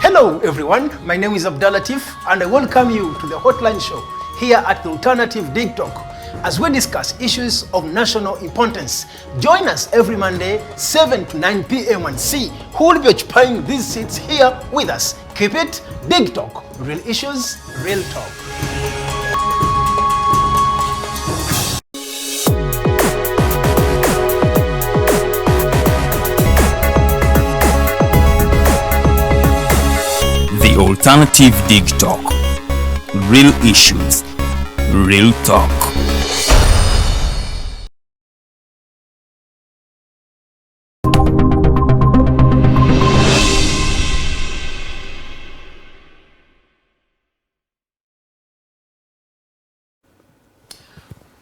Hello everyone, my name is Abdalla Tiff and I welcome you to the Hotline Show here at the Alternative Dig Talk as we discuss issues of national importance. Join us every Monday 7 to 9 p.m. and see who will be occupying these seats here with us. Keep it Dig Talk, real issues, real talk. The Alternative Dig Talk. Real issues, real talk.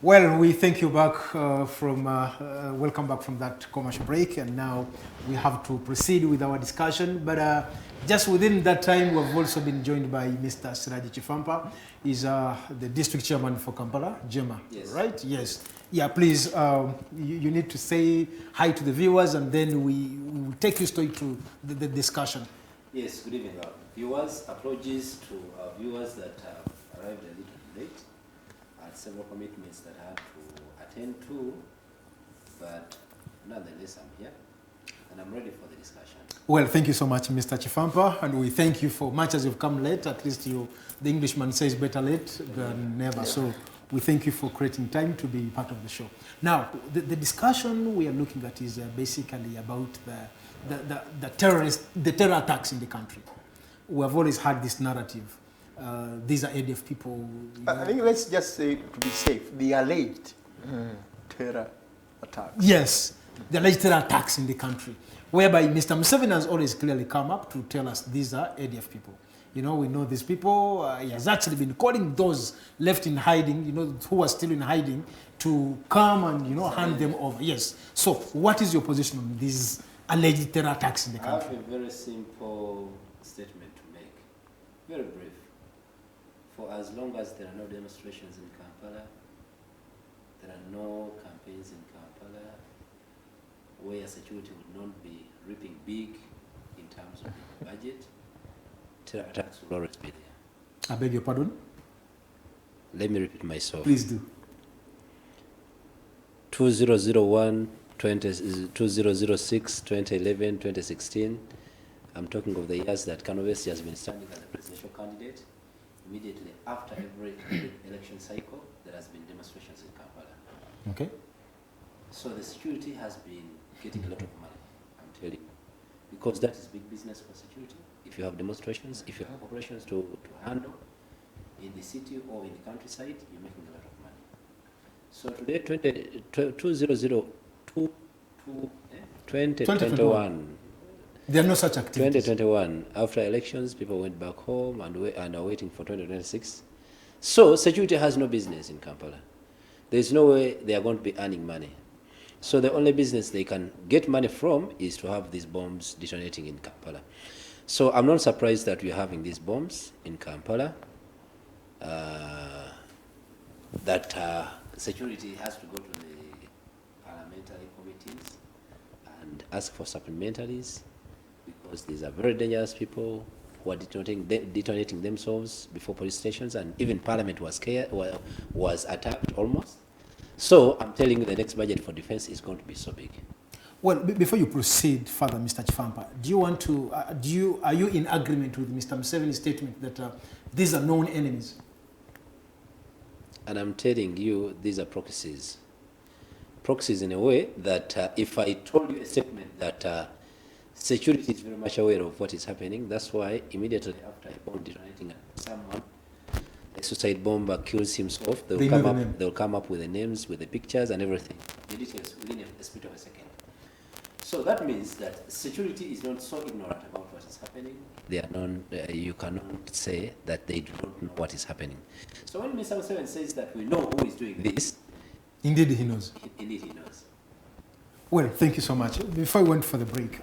Well, we thank you back welcome back from that commercial break, and now we have to proceed with our discussion. But just within that time, we have also been joined by Mr. Siraje Kifampa. He's the district chairman for Kampala, JEEMA, yes. Right? Yes. Yeah, please, you need to say hi to the viewers, and then we will take you straight to the discussion. Yes, good evening, viewers. Apologies to our viewers that arrived a little late. had several commitments that I had to attend to, but nonetheless, I'm here and I'm ready for the discussion. Well, thank you so much, Mr. Kifampa, and we thank you for much as you've come late. At least the Englishman says better late than never. So we thank you for creating time to be part of the show. Now, the discussion we are looking at is basically about the terror attacks in the country. We have always had this narrative. These are ADF people. I think let's just say, to be safe, the alleged terror attacks. Yes, the alleged terror attacks in the country, whereby Mr. Museveni has always clearly come up to tell us these are ADF people. You know, we know these people. He has actually been calling those left in hiding, you know, who are still in hiding, to come and, you know, hand them over. Yes. So what is your position on these alleged terror attacks in the country? I have a very simple statement to make, very brief. For as long as there are no demonstrations in Kampala, there are no campaigns in Kampala, where security would not be reaping big in terms of the budget, terror attacks will always be there. I beg your pardon? Let me repeat myself. Please do. 2001, 2006, 2011, 2016. I'm talking of the years that Kanovesi has been standing as a presidential candidate. Immediately after every election cycle, there has been demonstrations in Kampala. Okay. So the security has been getting a lot of money, I'm telling you, because that is big business for security. If you have demonstrations, if you have operations to handle in the city or in the countryside, you're making a lot of money. So today, 2021, there are no such activities. 2021, after elections, people went back home and are waiting for 2026. So security has no business in Kampala. There's no way they are going to be earning money. So the only business they can get money from is to have these bombs detonating in Kampala. So I'm not surprised that we're having these bombs in Kampala, that security has to go to the parliamentary committees and ask for supplementaries, because these are very dangerous people who are detonating themselves before police stations, and even Parliament was attacked almost. So I'm telling you, the next budget for defense is going to be so big. Well, before you proceed further, Mr. Kifampa, do you want to, are you in agreement with Mr. Museveni's statement that these are known enemies? And I'm telling you, these are proxies. Proxies in a way that if I told you a statement that security is very much aware of what is happening, that's why immediately after a bomb detonating someone, a suicide bomber kills himself, they'll come up with the names, with the pictures and everything, the details within a split of a second. So that means that security is not so ignorant about what is happening. They are not, you cannot say that they do not know what is happening. So when Mr. Museveni says that we know who is doing this, indeed he knows. Indeed he knows. Well, thank you so much. Before we went for the break,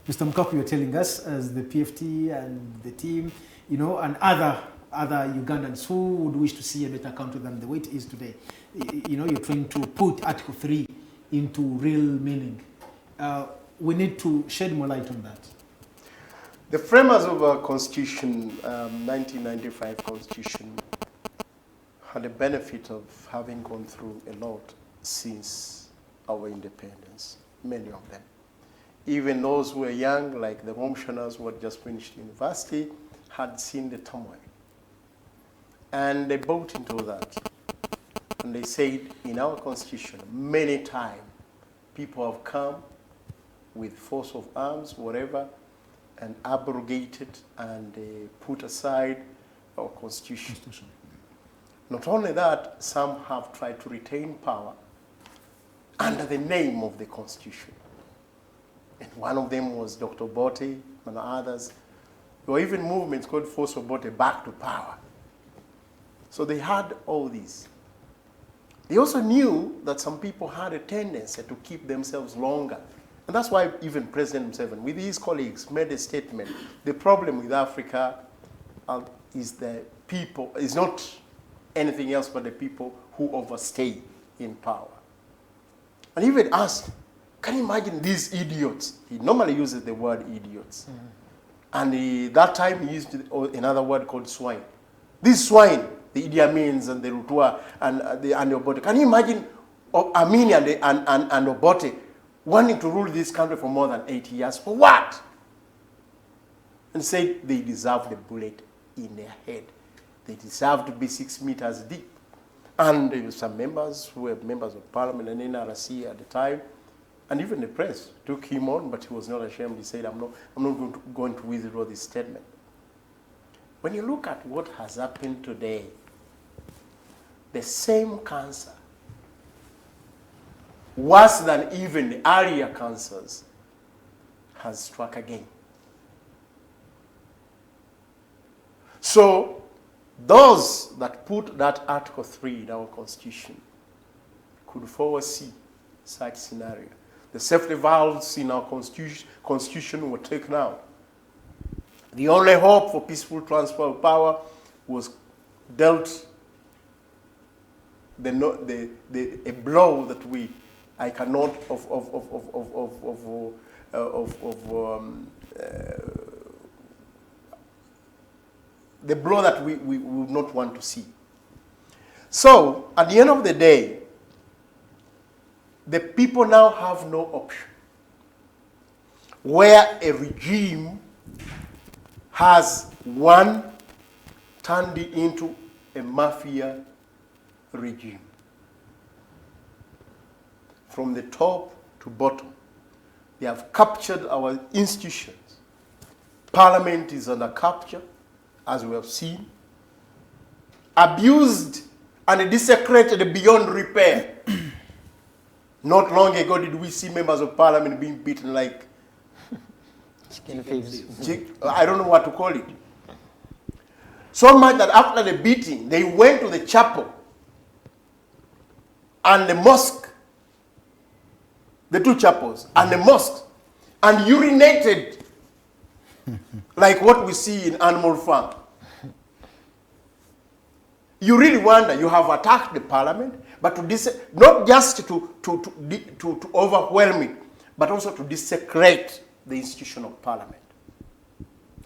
Mr. Mukaaku, you're telling us as the PFT and the team, you know, and other Ugandans who would wish to see a better country than the way it is today. You know, you're trying to put Article 3 into real meaning. We need to shed more light on that. The framers of our Constitution, 1995 Constitution, had the benefit of having gone through a lot since our independence, many of them. Even those who were young, like the Momshaners who had just finished university, had seen the turmoil. And they bought into that. And they said, in our Constitution, many times, people have come with force of arms, whatever, and abrogated and put aside our Constitution. Not only that, some have tried to retain power under the name of the Constitution. And one of them was Dr. Bote and others. There were even movements called Force of Bote, back to power. So they had all these. They also knew that some people had a tendency to keep themselves longer. And that's why even President Museveni, with his colleagues, made a statement. The problem with Africa is the people, is not anything else but the people who overstay in power. And he even asked, can you imagine these idiots? He normally uses the word idiots. And that time he used another word called swine. These swine the Idi Amins and the Rutua and the Obote. Can you imagine Amin and Obote wanting to rule this country for more than 80 years? For what? And said they deserve the bullet in their head. They deserve to be 6 meters deep. And there were some members who were members of parliament and NRC at the time, and even the press took him on, but he was not ashamed. He said, I'm not going to withdraw this statement. When you look at what has happened today, the same cancer, worse than even the earlier cancers, has struck again. So those that put that Article 3 in our Constitution could foresee such scenario. The safety valves in our Constitution were taken out. The only hope for peaceful transfer of power was dealt a blow that I cannot the blow that we would not want to see. So, at the end of the day, the people now have no option. Where a regime has turned it into a mafia regime. From the top to bottom, they have captured our institutions. Parliament is under capture, as we have seen, abused and desecrated beyond repair. Not long ago did we see members of parliament being beaten like chicken thieves. I don't know what to call it. So much that after the beating, they went to the chapel and the mosque, the two chapels and the mosque, and urinated like what we see in Animal Farm. You really wonder, you have attacked the parliament, but not just to overwhelm it, but also to desecrate the institution of parliament.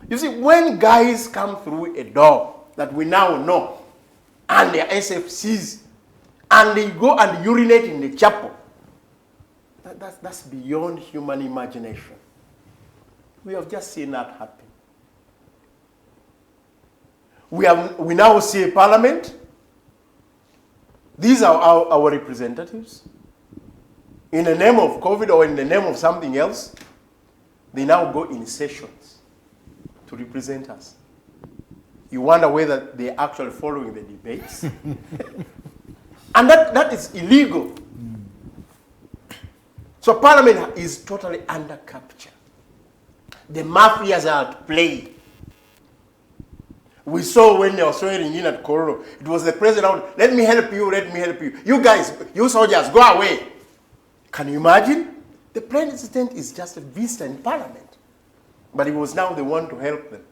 You see, when guys come through a door that we now know, and they are SFCs, and they go and urinate in the chapel, that's beyond human imagination. We have just seen that happen. We now see a parliament. These are our representatives. In the name of COVID or in the name of something else, they now go in sessions to represent us. You wonder whether they're actually following the debates. And that is illegal. So parliament is totally under capture. The mafias are at play. We saw when they were swearing in at Kororo, it was the president, let me help you, let me help you. You guys, you soldiers, go away. Can you imagine? The president is just a visitor in parliament. But he was now the one to help them.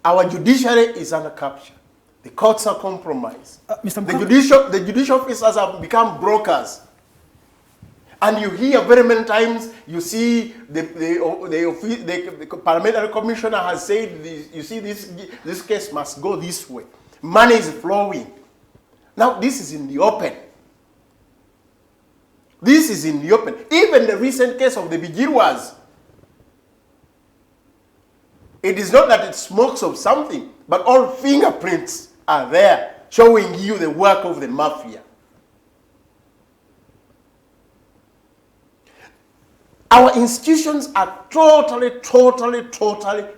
Our judiciary is under capture. The courts are compromised. The judicial officers have become brokers. And you hear very many times, you see the parliamentary commissioner has said, you see this case must go this way. Money is flowing. Now this is in the open. This is in the open. Even the recent case of the Bijirwas, it is not that it smokes of something, but all fingerprints are there showing you the work of the mafia. Our institutions are totally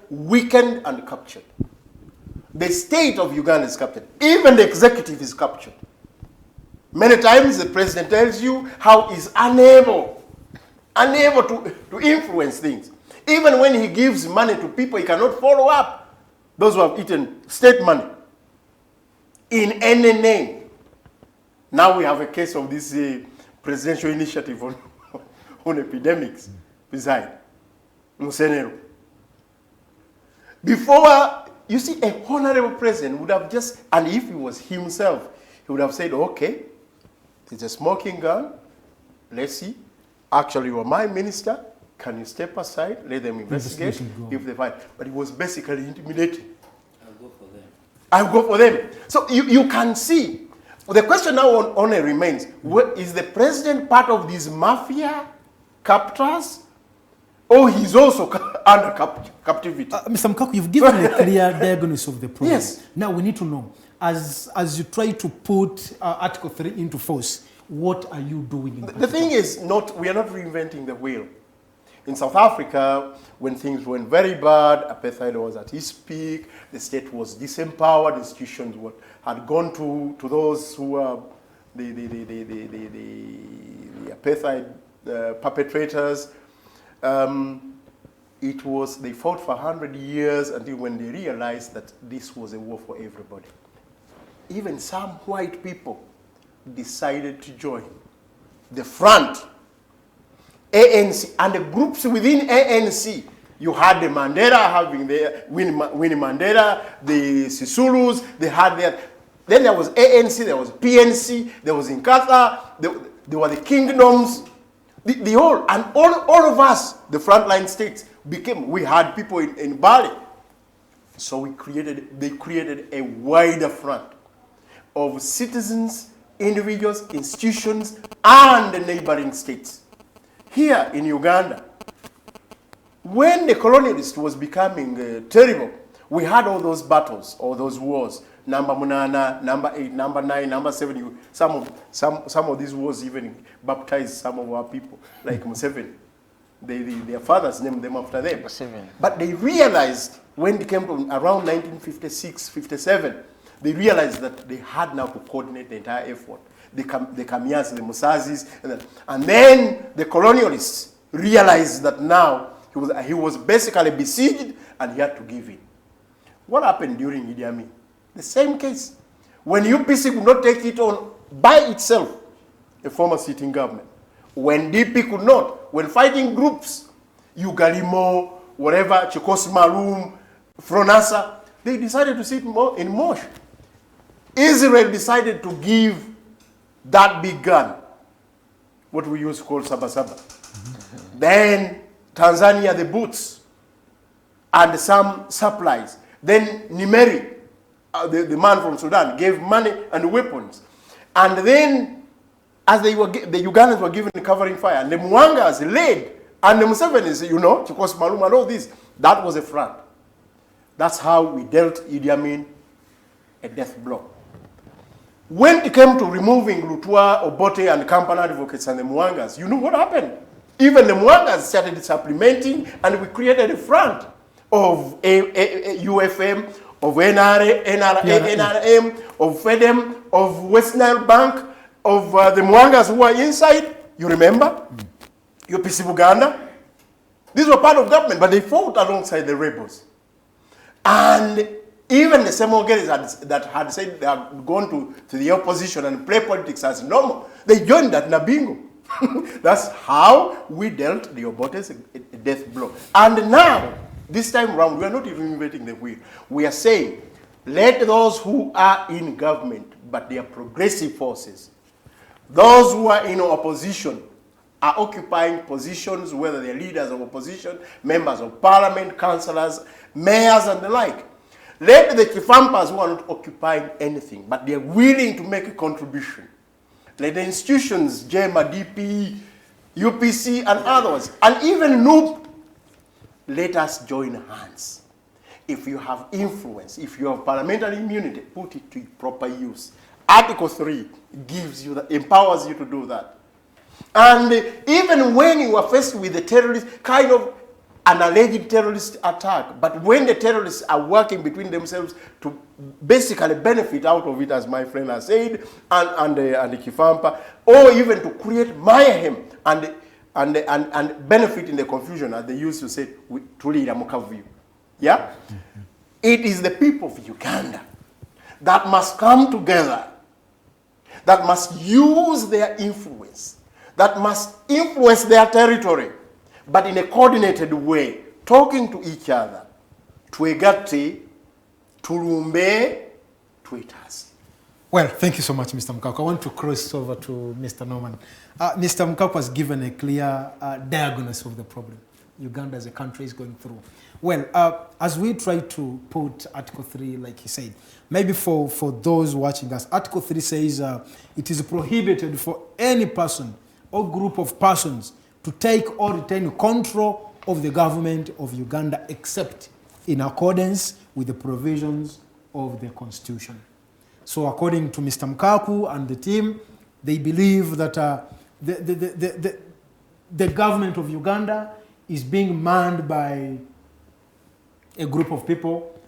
weakened and captured. The state of Uganda is captured. Even the executive is captured. Many times the president tells you how he's unable to influence things. Even when he gives money to people, he cannot follow up those who have eaten state money in any name. Now we have a case of this presidential initiative on epidemics beside Musenero. Before, you see, a honorable president would have just, and if he was himself, he would have said, okay, it's a smoking gun, let's see. Actually, you are my minister, can you step aside, let them investigate if they find. But he was basically intimidating. I'll go for them. I go for them. So you can see. The question now only remains, is the president part of this mafia captors, or he's also under captivity? Mr. Mukaaku, you've given a clear diagnosis of the problem. Yes. Now we need to know, as you try to put Article 3 into force, what are you doing? The thing is, we are not reinventing the wheel. In South Africa, when things went very bad, apartheid was at its peak, the state was disempowered, institutions had gone to those who were the apartheid perpetrators. They fought for 100 years until when they realized that this was a war for everybody. Even some white people decided to join the front, ANC, and the groups within ANC. You had the Mandela having their Winnie Mandela, the Sisulus, they had their. Then there was ANC, there was PNC, there was Inkatha, there were the kingdoms, the whole, and all of us, the frontline states, we had people in Bali. So they created a wider front of citizens, individuals, institutions, and the neighboring states. Here in Uganda, when the colonialist was becoming terrible, we had all those battles, all those wars. Number Munana, number 8, number 9, number 7. Some of these wars even baptized some of our people, like Museveni. Their fathers named them after them. But they realized when they came to around 1956, 57, they realized that they had now to coordinate the entire effort. The Kamias, the Musazis, and then the colonialists realized that now he was basically besieged and he had to give in. What happened during Idi Amin? The same case. When UPC could not take it on by itself, a former sitting government. When DP could not, when fighting groups, Ugalimo, whatever, Chikos Malum, Fronasa, they decided to sit in Mosh. Israel decided to give that big gun, what we used to call Saba Saba. Then Tanzania, the boots, and some supplies. Then Nimeri, the man from Sudan, gave money and weapons. And then, as the Ugandans were given covering fire, and the Mwangas led, and the Musevenis, Chikos Maluma and all this, that was a front. That's how we dealt Idi Amin a death blow. When it came to removing Lutua, Obote, and Kampala advocates and the Mwangas, you know what happened? Even the Mwangas started supplementing, and we created a front of UFM, of NRM, of FEDEM, of West Nile Bank, of the Mwangas who were inside. You remember? UPC Buganda. These were part of government, but they fought alongside the rebels. And even the Semogeres that had said they had gone to the opposition and play politics as normal, they joined that Nabingo. That's how we dealt the Obotes a death blow. And now, this time around, we are not even inventing the wheel. We are saying, let those who are in government, but they are progressive forces, those who are in opposition, are occupying positions, whether they're leaders of opposition, members of parliament, councillors, mayors, and the like. Let the Kifampas who are not occupying anything, but they are willing to make a contribution. Let the institutions, JEEMA, DP, UPC, and others, and even NUP, let us join hands. If you have influence, if you have parliamentary immunity, put it to proper use. Article 3 gives you that, empowers you to do that. And even when you are faced with a terrorist, kind of an alleged terrorist attack, but when the terrorists are working between themselves to basically benefit out of it, as my friend has said, and the Kifampa, or even to create mayhem and benefit in the confusion, as they used to say, tulira mukavuyo. Yeah? It is the people of Uganda that must come together, that must use their influence, that must influence their territory, but in a coordinated way, talking to each other. Twegate, tulumbe, tweeters. Well, thank you so much, Mr. Mukaaku. I want to cross over to Mr. Norman. Mr. Mukaaku has given a clear diagnosis of the problem. Uganda as a country is going through. Well, as we try to put Article 3, like he said, maybe for those watching us, Article 3 says it is prohibited for any person or group of persons to take or retain control of the government of Uganda except in accordance with the provisions of the Constitution. So according to Mr. Mukaaku and the team, they believe that the government of Uganda is being manned by a group of people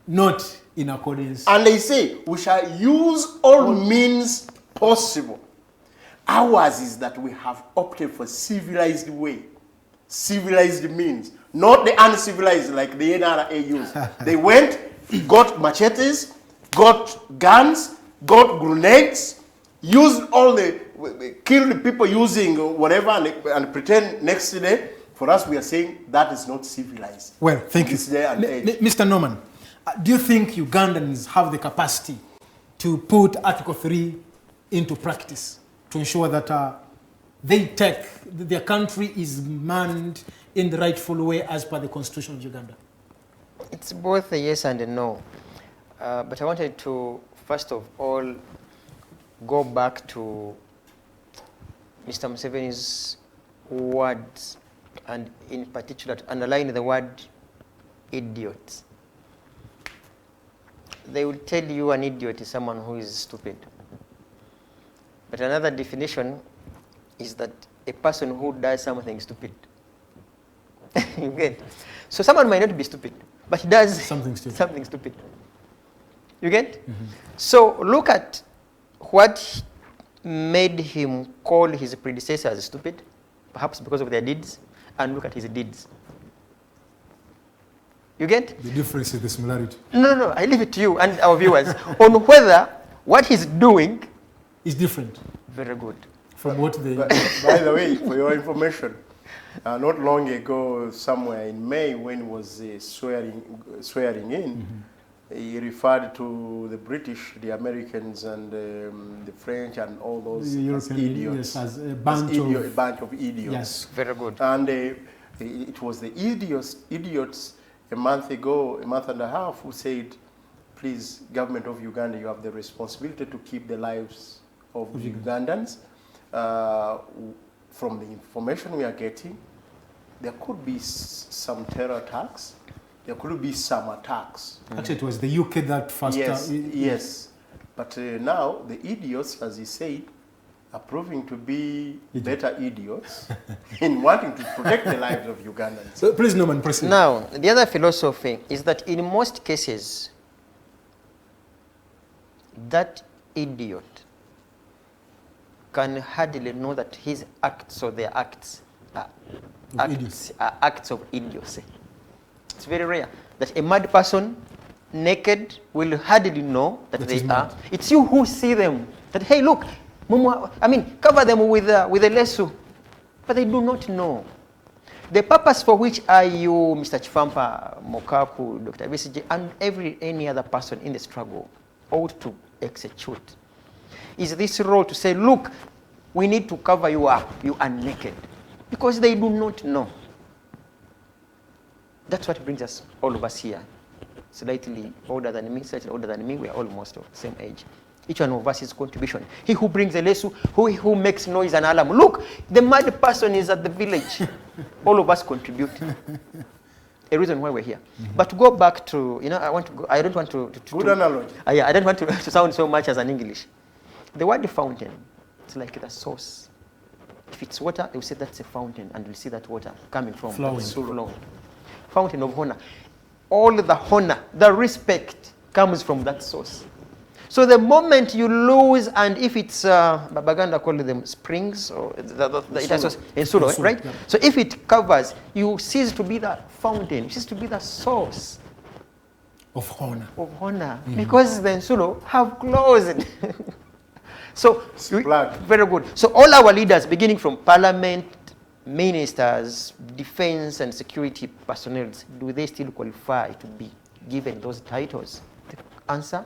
not in accordance. And they say we shall use all means possible. Ours is that we have opted for civilized way, civilized means, not the uncivilized like the NRA used. They went, got machetes, got guns, got grenades, used all killed people using whatever and pretend next day. For us, we are saying that is not civilized. Well, thank you. Mr. Norman, do you think Ugandans have the capacity to put Article 3 into practice to ensure that their country is manned in the rightful way as per the Constitution of Uganda? It's both a yes and a no. But I wanted to, first of all, go back to Mr. Museveni's words, and in particular to underline the word idiot. They will tell you an idiot is someone who is stupid. But another definition is that a person who does something stupid. You get? So someone might not be stupid, but he does something stupid. You get? Mm-hmm. So look at what made him call his predecessors stupid, perhaps because of their deeds, and look at his deeds. You get? The difference is the similarity. No, I leave it to you and our viewers on whether what he's doing is different. Very good. From what they... By the way, for your information, not long ago, somewhere in May, when he was swearing in, he referred to the British, the Americans, and the French, and all those as idiots. Yes, as a bunch of idiots. Yes, very good. And it was the idiots a month and a half, who said, please, government of Uganda, you have the responsibility to keep the lives of the Ugandans. From the information we are getting, there could be some terror attacks. There could be some attacks. Actually, it was the UK that first... Yes. But now, the idiots, as he said, are proving to be better idiots in wanting to protect the lives of Ugandans. So please, Norman, proceed. Now, the other philosophy is that in most cases, that idiot can hardly know that his acts or their acts are acts of idiocy. It's very rare that a mad person, naked, will hardly know that they are. Mad. It's you who see them. That, hey, look, cover them with a lesu. But they do not know. The purpose for which are you, Mr. Kifampa, Mukaaku, Dr. BCJ, and any other person in the struggle ought to execute is this role to say, look, we need to cover you up, you are naked. Because they do not know. That's what brings us, all of us here. Slightly older than me, we are almost of the same age. Each one of us is contribution. He who brings a lesu, who makes noise and alarm. Look, the mad person is at the village. All of us contribute. A reason why we're here. But to go back to, I don't want to good analogy. I don't want to sound so much as an English. The word fountain, it's like the source. If it's water, they will say that's a fountain, and you'll see that water coming from flowing. Fountain of honor. All the honor, the respect comes from that source. So the moment you lose, and if it's Babaganda call them springs, or right? Yeah. So if it covers, you cease to be the fountain, you cease to be the source of honor. Because the Nsulo have closed. So very good. So all our leaders, beginning from parliament, ministers, defense and security personnel, do they still qualify to be given those titles? The answer?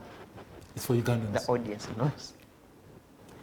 It's for Ugandans. The audience knows.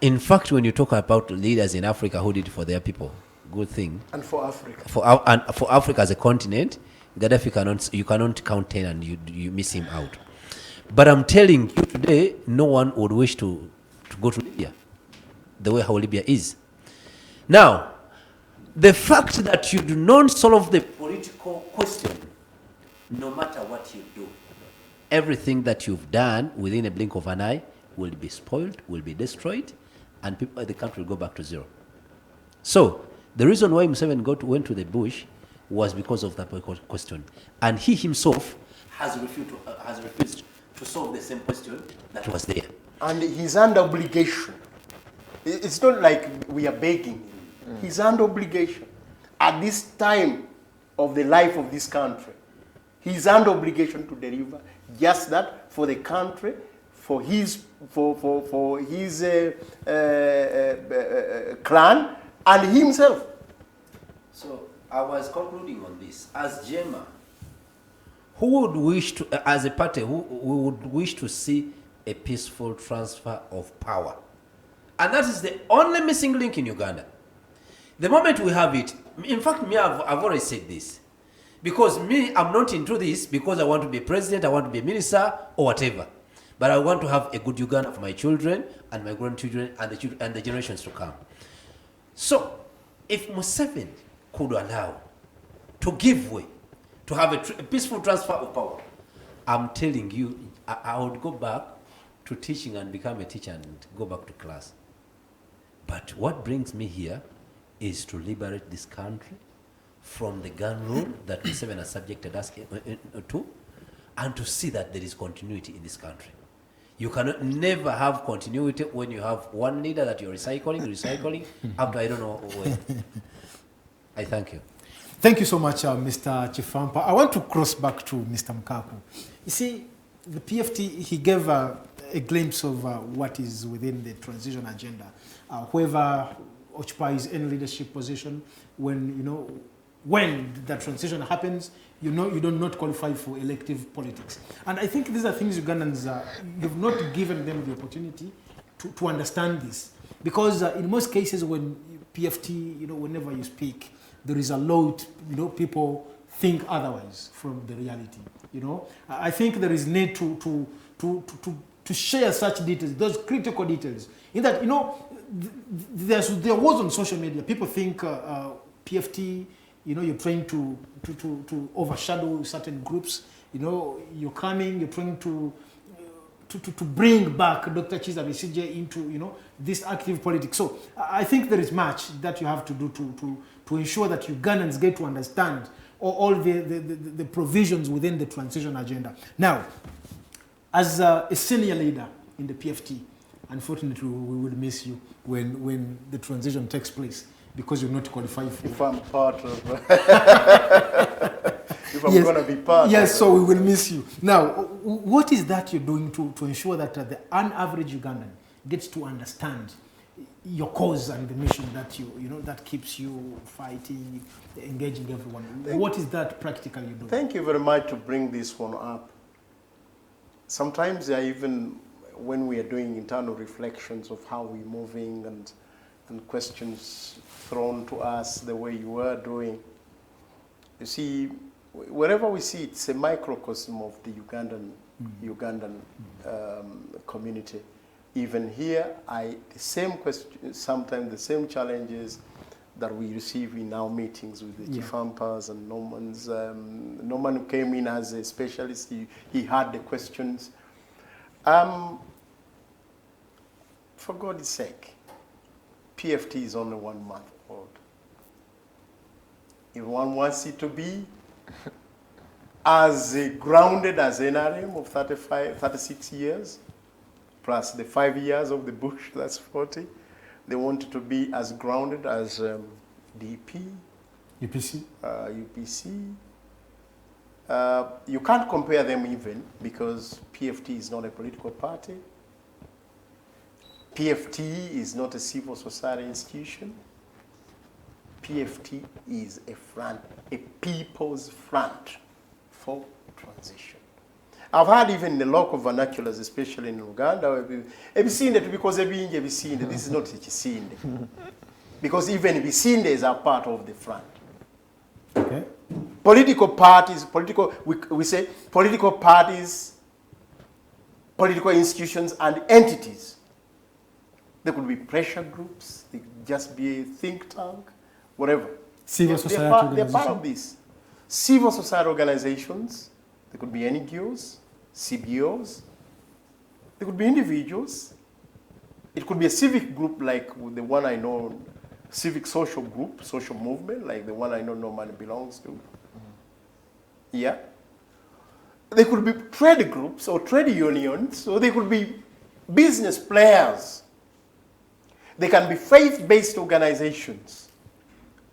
In fact, when you talk about leaders in Africa who did for their people, good thing. And for Africa. For Africa as a continent, Gaddafi you cannot count 10 and you miss him out. But I'm telling you today, no one would wish to go to Libya, the way how Libya is. Now, the fact that you do not solve the political question, no matter what you do, everything that you've done within a blink of an eye will be spoiled, will be destroyed, and the country will go back to zero. So, the reason why Museveni went to the bush was because of that question. And he himself has refused to solve the same question that was there. And he's under obligation. It's not like we are begging him. He's under obligation. At this time of the life of this country, he's under obligation to deliver just that for the country, for his clan, and himself. So I was concluding on this. As JEEMA, who would wish to, as a party, who would wish to see a peaceful transfer of power? And that is the only missing link in Uganda. The moment we have it, in fact, I've already said this. Because I'm not into this because I want to be president, I want to be a minister, or whatever. But I want to have a good Uganda for my children and my grandchildren and the generations to come. So, if Museveni could allow to give way, to have a peaceful transfer of power, I'm telling you, I would go back to teaching and become a teacher and go back to class. But what brings me here is to liberate this country from the gun rule that Museveni has subjected us to, and to see that there is continuity in this country. You cannot never have continuity when you have one leader that you're recycling up to I don't know when. I thank you. Thank you so much, Mr. Kifampa. I want to cross back to Mr. Mukaaku. You see, the PFT, he gave a glimpse of what is within the transition agenda. Whoever occupies any leadership position, when the transition happens, you do not qualify for elective politics. And I think these are things Ugandans, you've not given them the opportunity to understand this. Because in most cases when PFT, whenever you speak, there is a lot, people think otherwise from the reality, I think there is need to share such details, those critical details. In that, there was on social media, people think PFT, you're trying to overshadow certain groups. You're coming, you're trying to bring back Dr. Chiza Besigye into, this active politics. So I think there is much that you have to do to ensure that Ugandans get to understand all the provisions within the transition agenda. Now, as a senior leader in the PFT, unfortunately, we will miss you when the transition takes place, because you're not qualified for. If I'm part of, if I'm going to be part. Yes, so we will miss you. Now, what is that you're doing to ensure that the average Ugandan gets to understand your cause and the mission that that keeps you fighting, engaging everyone? What is that practically you do? Thank you very much to bring this one up. Sometimes when we are doing internal reflections of how we're moving and questions thrown to us the way you are doing, you see, wherever we see it's a microcosm of the Ugandan community. Even here, the same question, sometimes the same challenges that we receive in our meetings with the Kifampas and Normans. Norman came in as a specialist. He had the questions. For God's sake, PFT is only 1 month old. If one wants it to be as grounded as NRM of 36 years, plus the 5 years of the Bush, that's 40, they want it to be as grounded as DP, UPC. UPC. You can't compare them even, because PFT is not a political party. PFT is not a civil society institution. PFT is a people's front for transition. I've heard even in the local vernaculars, especially in Uganda, ebisinde because ebisinde. This is not ekisinde. Because even ebisindes are part of the front. Okay. Political parties, we say political parties, political institutions and entities. There could be pressure groups, they could just be a think tank, whatever. Civil society organizations. They're part of this. Civil society organizations, there could be NGOs, CBOs, there could be individuals. It could be a civic group like the one I know, civic social group, social movement, like the one I know Norman belongs to. Yeah. They could be trade groups or trade unions, or they could be business players. They can be faith-based organizations.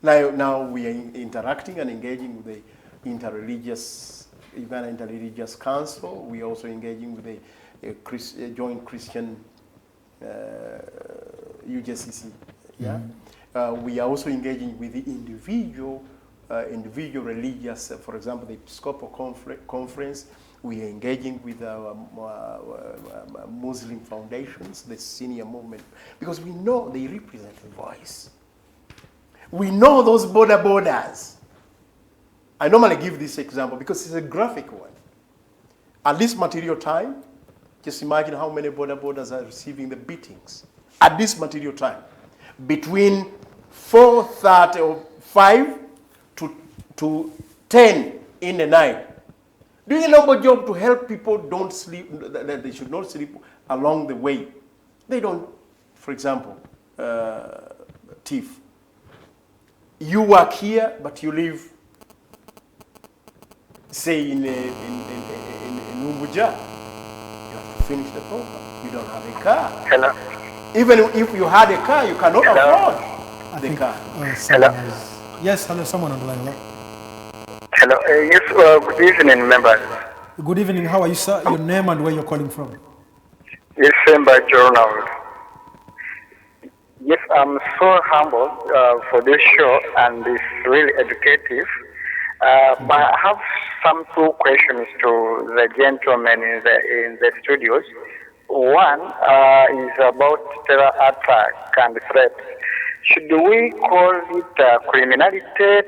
Now we are interacting and engaging with the Uganda Interreligious Council. We are also engaging with the Joint Christian UJCC. Yeah. We are also engaging with the individual religious, for example, the Episcopal Conference. We are engaging with our Muslim foundations, the senior movement, because we know they represent a voice. We know those borders. I normally give this example because it's a graphic one. At this material time, just imagine how many borders are receiving the beatings. At this material time, between 4:30 or 5 to 10 in the night, doing a noble job to help people don't sleep, that they should not sleep along the way. They don't, for example, Tiff. You work here, but you live, say, in Lumbuja. You have to finish the program. You don't have a car. Hello. Even if you had a car, you cannot afford the car. Hello. Yes, hello, someone on the line. Hello. Yes, good evening, members. Good evening. How are you, sir? Your name and where you're calling from? Yes, Semba Journal. Yes, I'm so humbled for this show, and it's really educative. But I have some two questions to the gentlemen in the studios. One is about terror attack and threat. Should we call it criminality,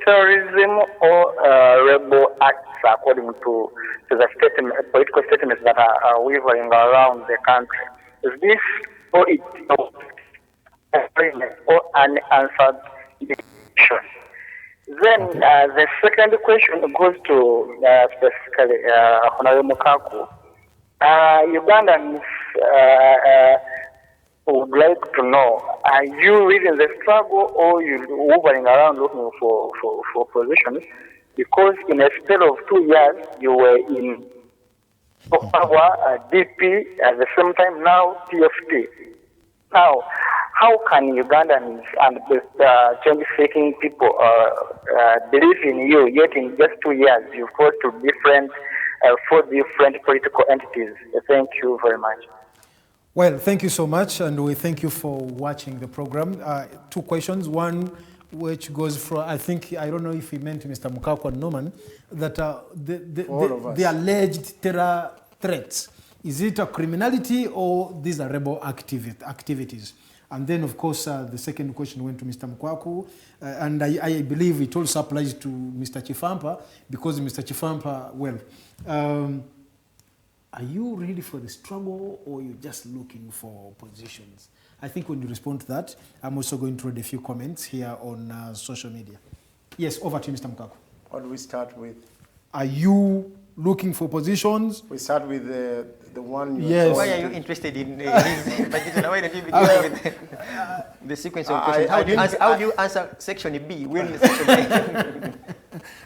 terrorism, or rebel acts according to the political statements that are weaving around the country? Is this or it or unanswered question? Then the second question goes to specifically Honorable Mukaaku. Ugandans would like to know, are you really in the struggle or you hovering around looking for positions? Because in a spell of 2 years, you were in power, DP, at the same time now TFT. Now, how can Ugandans and change-seeking people believe in you, yet in just 2 years you fought to four different political entities? Thank you very much. Well, thank you so much, and we thank you for watching the program. Two questions. One, which goes for, I don't know if he meant Mr. Mukaaku and Norman, that the alleged terror threats, is it a criminality or these are rebel activities? And then, of course, the second question went to Mr. Mukaaku, and I believe it also applies to Mr. Kifampa, because Mr. Kifampa, well, are you ready for the struggle or you're just looking for positions? I think when you respond to that, I'm also going to read a few comments here on social media. Yes, over to you, Mr. Mukaaku. What do we start with? Are you looking for positions? We start with the one you yes. Why are you interested in this? Why don't you begin with the sequence of questions? How do you answer section B? We're in section A.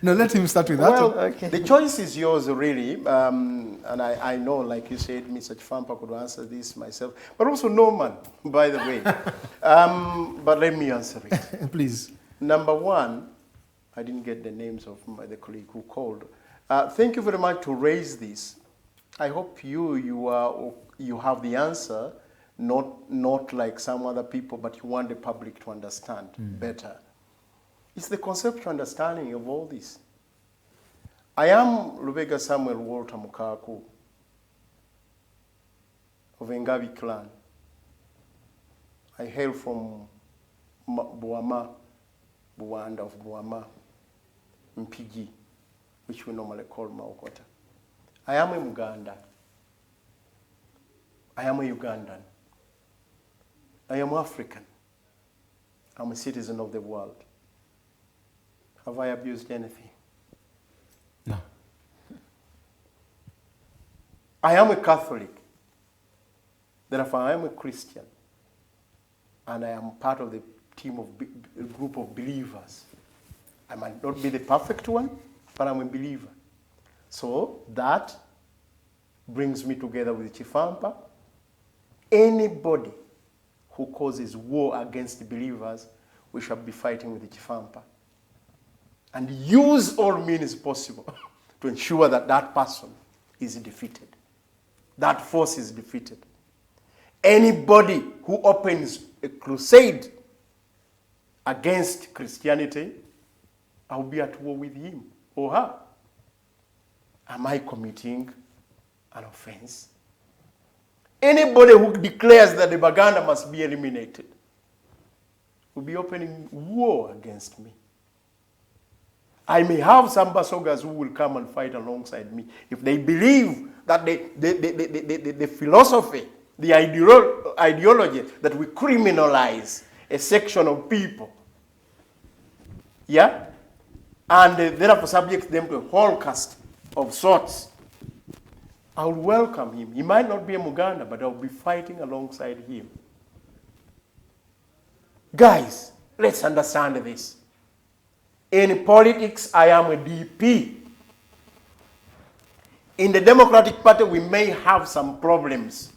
No, let him start with that. Well, okay. The choice is yours, really. And I know, like you said, Mr. Kifampa could answer this myself, but also Norman, by the way. But let me answer it. Please. Number one, I didn't get the names of the colleague who called. Thank you very much to raise this. I hope you have the answer, not like some other people, but you want the public to understand better. It's the conceptual understanding of all this. I am Lubega Samuel Walter Mukaaku. of Engabi clan. I hail from Buama, Buanda of Buama, Mpigi, which we normally call Maokota. I am a Muganda. I am a Ugandan. I am African. I'm a citizen of the world. Have I abused anything? No. I am a Catholic. Therefore, I am a Christian. And I am part of the team of a group of believers. I might not be the perfect one, but I'm a believer. So that brings me together with Kifampa. Anybody who causes war against believers, we shall be fighting with the Kifampa. And use all means possible to ensure that that person is defeated. That force is defeated. Anybody who opens a crusade against Christianity, I'll be at war with him or her. Am I committing an offense? Anybody who declares that the Baganda must be eliminated will be opening war against me. I may have some Basogas who will come and fight alongside me if they believe that the philosophy, the ideology that we criminalize a section of people, yeah, and therefore subject them to a holocaust of sorts, I will welcome him. He might not be a Muganda, but I will be fighting alongside him. Guys, let's understand this. In politics, I am a DP. In the Democratic Party, we may have some problems.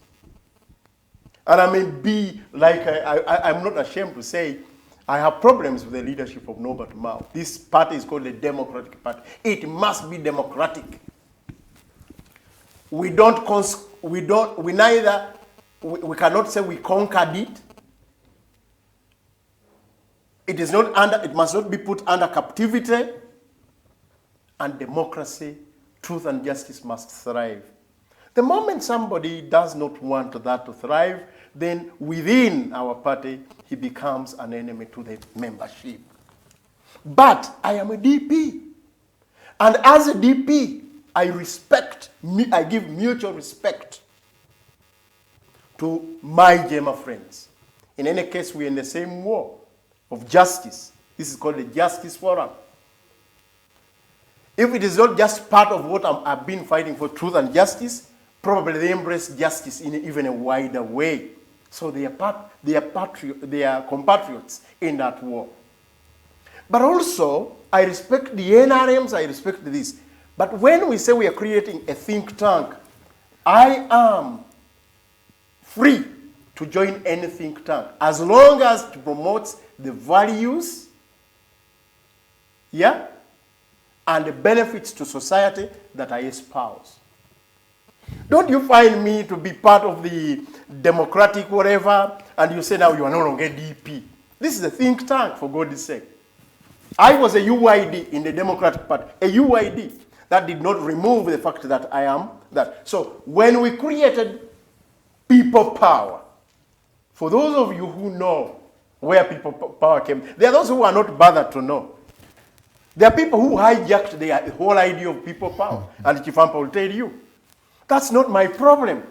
And I may be, like I'm not ashamed to say, I have problems with the leadership of Norbert Mao. This party is called the Democratic Party. It must be democratic. We cannot say we conquered it. It must not be put under captivity. And democracy, truth and justice must thrive. The moment somebody does not want that to thrive, then within our party, he becomes an enemy to the membership. But I am a DP. And as a DP, I give mutual respect to my JEEMA friends. In any case, we're in the same war of justice. This is called the Justice Forum. If it is not just part of what I've been fighting for, truth and justice, probably they embrace justice in even a wider way. So they are compatriots in that war. But also, I respect the NRMs, I respect this. But when we say we are creating a think tank, I am free to join any think tank as long as it promotes the values, yeah, and the benefits to society that I espouse. Don't you find me to be part of the democratic whatever, and you say now you are no longer DP. This is a think tank, for God's sake. I was a UID in the Democratic Party, a UID. That did not remove the fact that I am that. So when we created people power, for those of you who know where people power came, there are those who are not bothered to know. There are people who hijacked the whole idea of people power, and Kifampa will tell you. That's not my problem.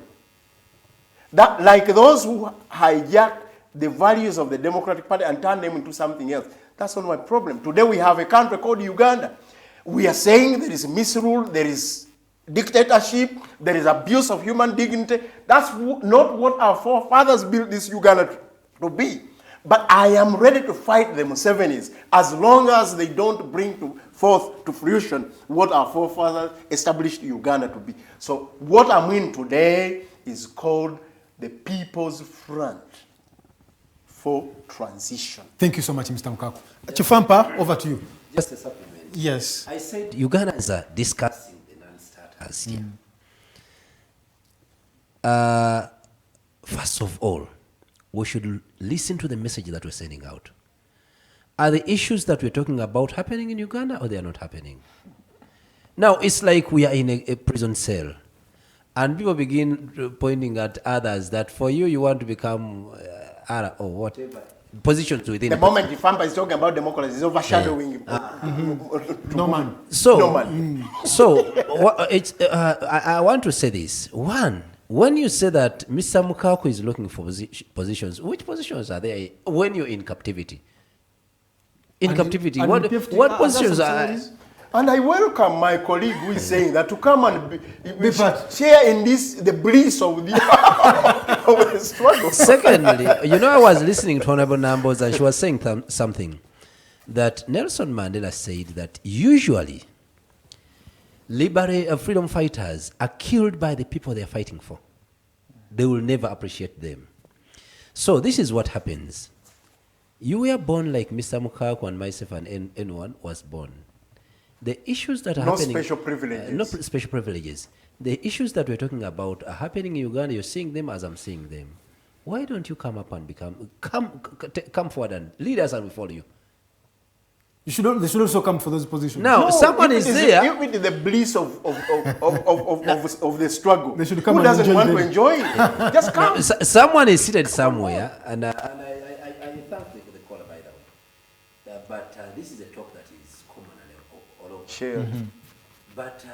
That, like those who hijack the values of the Democratic Party and turn them into something else, that's not my problem. Today we have a country called Uganda. We are saying there is misrule, there is dictatorship, there is abuse of human dignity. That's not what our forefathers built this Uganda to be. But I am ready to fight the Musevenis as long as they don't bring forth to fruition what our forefathers established Uganda to be. So what I'm in today is called the People's Front for Transition. Thank you so much, Mr. Mukaaku. Kifampa, over to you. Just a supplement. Yes. I said Ugandans are discussing the non-starters here. First of all, we should listen to the message that we're sending out. Are the issues that we're talking about happening in Uganda or they are not happening? Now, it's like we are in a prison cell And people begin pointing at others that for you, you want to become or whatever positions within the moment Kifampa is talking about democracy, is overshadowing Norman. I want to say this. One, when you say that Mr. Mukaaku is looking for positions, which positions are there when you're in captivity? In captivity, what positions are? And I welcome my colleague who is saying that to come and share in the bliss of the, of the struggle. Secondly, I was listening to Honorable Nambos and she was saying something that Nelson Mandela said that usually freedom fighters are killed by the people they are fighting for. They will never appreciate them. So this is what happens. You were born like Mr. Mukaaku and myself and anyone was born. The issues that are happening... No special privileges. No special privileges. The issues that we're talking about are happening in Uganda. You're seeing them as I'm seeing them. Why don't you come up and come forward and lead us and we follow you? They should also come for those positions. Now, someone is there. If it is the bliss of the struggle, they should come. Who doesn't want to enjoy it? Just come. Someone is seated somewhere, and I thank you for the caller, by the way. But this is a talk that is common all over. Sure. But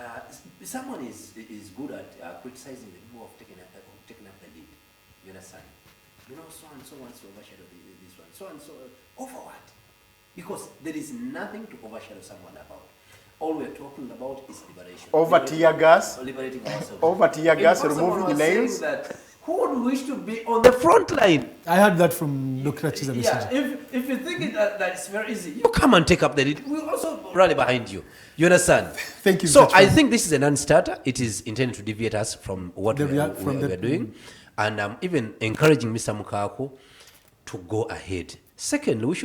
someone is good at criticizing the people of taking up the lead. You understand? So and so wants to overshadow this one. So and so over what? Because there is nothing to overshadow someone about. All we're talking about is liberation. Over tear gas? Liberating ourselves. Over tear gas, removing nails? Who would wish to be on the front line? I heard that from Dr. Chiza. Yeah, if you think that it's very easy, you come and take up the lead. We'll also rally behind you. You understand? Thank you. So I think this is a non-starter. It is intended to deviate us from what we are doing. And I'm even encouraging Mr. Mukaaku to go ahead. Secondly, we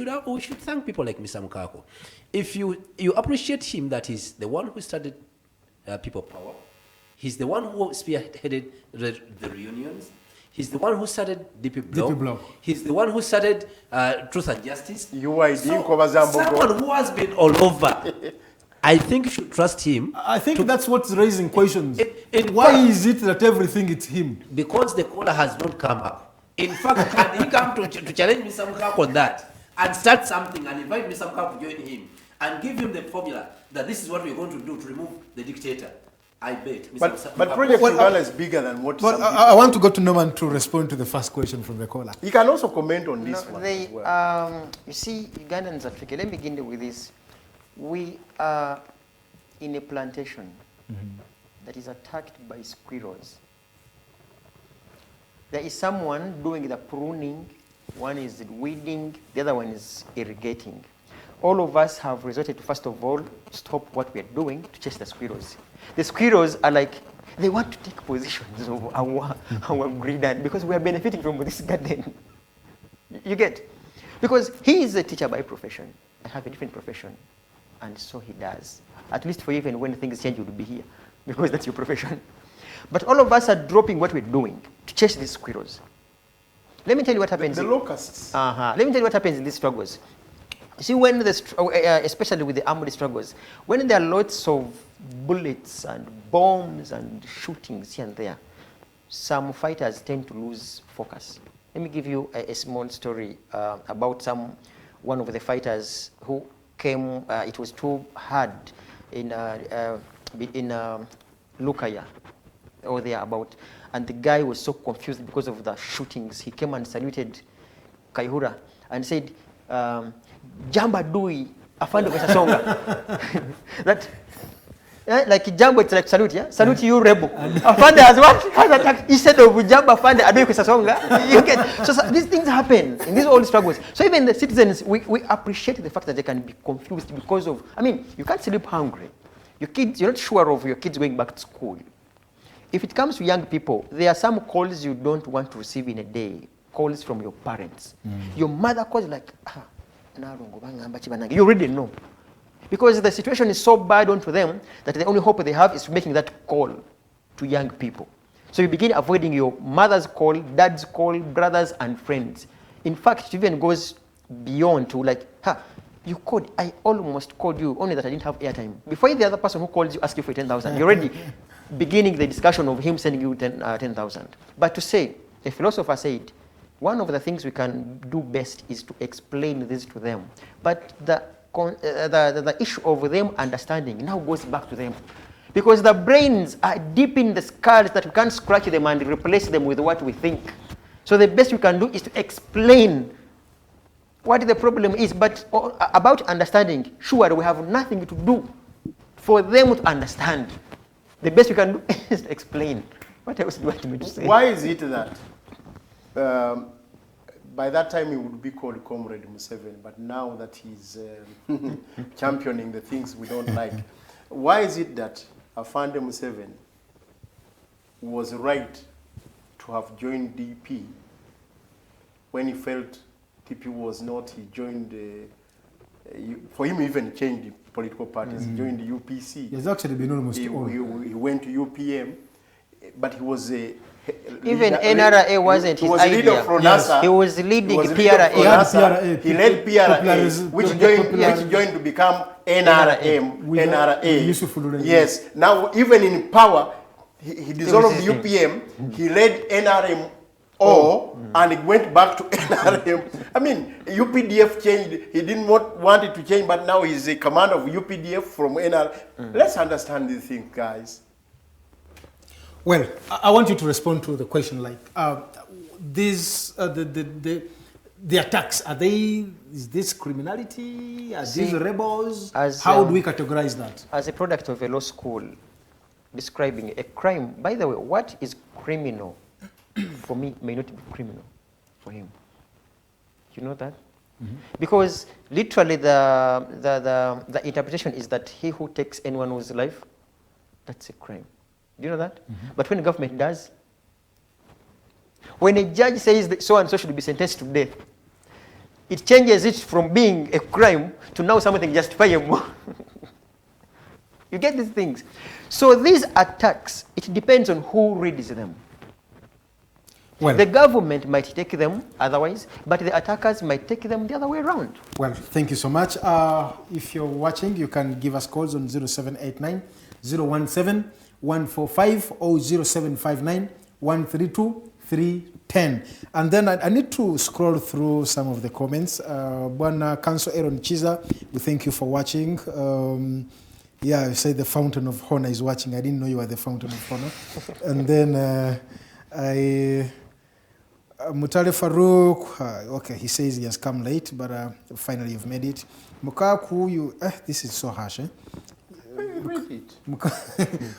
should thank people like Mr. Mukaaku. If you appreciate him, that he's the one who started People Power. He's the one who spearheaded the reunions. He's the one who started DP Block. He's the one who started Truth and Justice. Someone who has been all over. I think you should trust him. I think that's what's raising questions. Why is it that everything is him? Because the caller has not come up. In fact, can he come to challenge Mr. Mukaaku on that and start something and invite Mr. Mukaaku to join him and give him the formula that this is what we're going to do to remove the dictator? I bet. But Project Uganda is bigger than what. But I want to go to Norman to respond to the first question from the caller. You can also comment on this one. As well. You see, Ugandans are tricky. Let me begin with this. We are in a plantation that is attacked by squirrels. There is someone doing the pruning, one is weeding, the other one is irrigating. All of us have resorted to, first of all, stop what we are doing to chase the squirrels. The squirrels are like, they want to take positions of our garden because we are benefiting from this garden. You get? Because he is a teacher by profession. I have a different profession. And so he does. At least for even when things change, you'll be here because that's your profession. But all of us are dropping what we're doing to chase these squirrels. Let me tell you what happens. The locusts. Let me tell you what happens in these struggles. See, when especially with the armed struggles, when there are lots of bullets and bombs and shootings here and there, some fighters tend to lose focus. Let me give you a small story about one of the fighters who came. It was too hard in Lukaya, or thereabout, and the guy was so confused because of the shootings. He came and saluted Kaihura and said, "Jamba dui afande kwa songa." That like Jambo, it's like salute, yeah? Salute you, rebel. Afande has what? Has attacked instead of Jamba afande adui kwa songa. You get? So these things happen in these old struggles. So even the citizens, we appreciate the fact that they can be confused because of, I mean, you can't sleep hungry. Your kids, you're not sure of your kids going back to school. If it comes to young people, there are some calls you don't want to receive in a day, calls from your parents. Your mother calls like, you already know. Because the situation is so bad onto them that the only hope they have is making that call to young people. So you begin avoiding your mother's call, dad's call, brothers and friends. In fact, it even goes beyond to like, You called. I almost called you, only that I didn't have airtime. Before the other person who calls you ask you for 10,000, you're already beginning the discussion of him sending you 10,000. But to say, a philosopher said, one of the things we can do best is to explain this to them. But the issue of them understanding now goes back to them. Because the brains are deep in the skulls that we can't scratch them and replace them with what we think. So the best we can do is to explain what the problem is. But about understanding, sure, we have nothing to do for them to understand. The best we can do is to explain. What else do you want me to say? Why is it that by that time he would be called Comrade Museveni, but now that he's championing the things we don't like, why is it that Afande Museveni was right to have joined DP when he felt TP was not? He joined, for him even changed political parties, he joined the UPC. He's actually been almost he went to UPM, but he was a even NRA wasn't his idea. Yes. He was leading PRA. He led PRA, which joined to become NRM. Yes. Now, even in power, he dissolved UPM. He led NRM and it went back to NRM. I mean, UPDF changed. He didn't want it to change, but now he's a commander of UPDF from NRM. Let's understand these things, guys. Well, I want you to respond to the question like, these, the attacks, is this criminality? Are these rebels? How do we categorize that? As a product of a law school, describing a crime, by the way, what is criminal for me may not be criminal for him. You know that? Because literally the interpretation is that he who takes anyone's life, that's a crime. Do you know that? But when the government does, when a judge says that so and so should be sentenced to death, it changes it from being a crime to now something justifiable. You get these things. So these attacks, it depends on who reads them. Well, the government might take them otherwise, but the attackers might take them the other way around. Well, thank you so much. If you're watching, you can give us calls on 0789 017 145 or 0759 132 310. And then I need to scroll through some of the comments. Bwana Council Aaron Chiza, we thank you for watching. Yeah, you say the Fountain of Honor is watching. I didn't know you were the Fountain of Honor. And then Mutale Farouk, okay, he says he has come late, but finally you've made it. Mukaaku, this is so harsh, eh?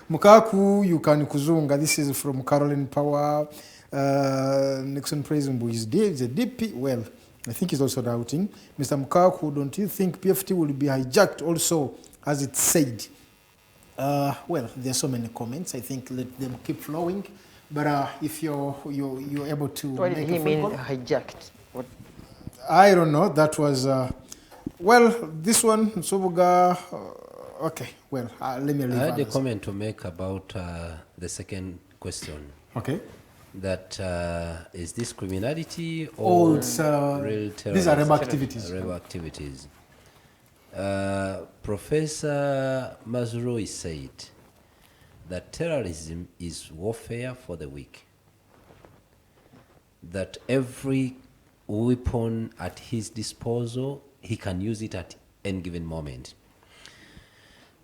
Mukaaku, you can kuzunga. This is from Caroline Power. Nixon President is a DP. Well, I think he's also doubting. Mr. Mukaaku, don't you think PFT will be hijacked also, as it said? Well, there are so many comments. I think let them keep flowing. But if you're able to what did he mean hijacked? What? I don't know. That was well, this one Sobuga. Okay, well, let me leave. I had a comment to make about the second question. Okay. That is this criminality or it's, real terrorism? These are rebel activities. Rebel activities. Professor Mazrui said that terrorism is warfare for the weak. That every weapon at his disposal, he can use it at any given moment.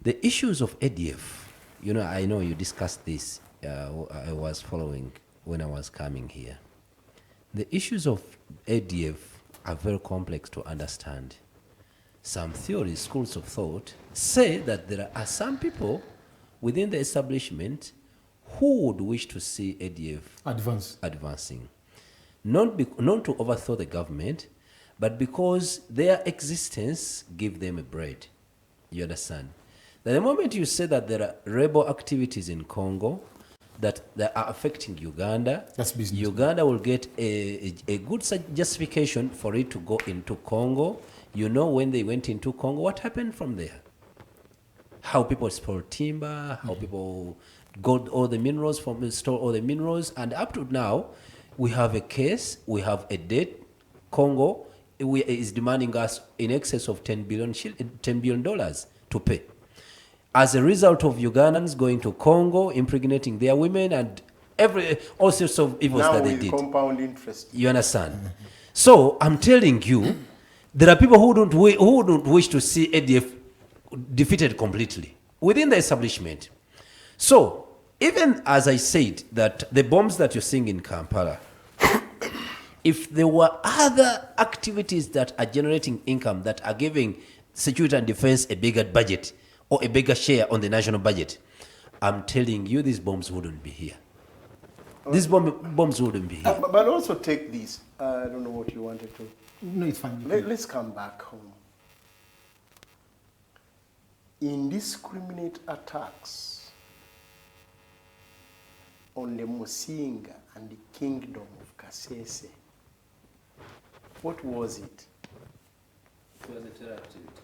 The issues of ADF, you know, I know you discussed this, I was following when I was coming here. The issues of ADF are very complex to understand. Some theories, schools of thought, say that there are some people within the establishment who would wish to see ADF advancing. Not to overthrow the government, but because their existence gives them a bread. You understand? The moment you say that there are rebel activities in Congo that are affecting Uganda, that's business. Uganda will get a good justification for it to go into Congo. You know, when they went into Congo, what happened from there? How people stole timber, how people got all the minerals store all the minerals, and up to now, we have a case, we have a dead Congo is demanding us in excess of $10 billion to pay. As a result of Ugandans going to Congo, impregnating their women, and all sorts of evils now that they with did. Compound interest. You understand? So I'm telling you, there are people who don't wish to see ADF defeated completely within the establishment. So even as I said that the bombs that you're seeing in Kampala, if there were other activities that are generating income that are giving security and defense a bigger budget or a bigger share on the national budget, I'm telling you, these bombs wouldn't be here. These bombs wouldn't be here. But also take this. I don't know what you wanted to. No, it's fine. Let's come back home. Indiscriminate attacks on the Musinga and the kingdom of Kasese. What was it? It was a terror activity.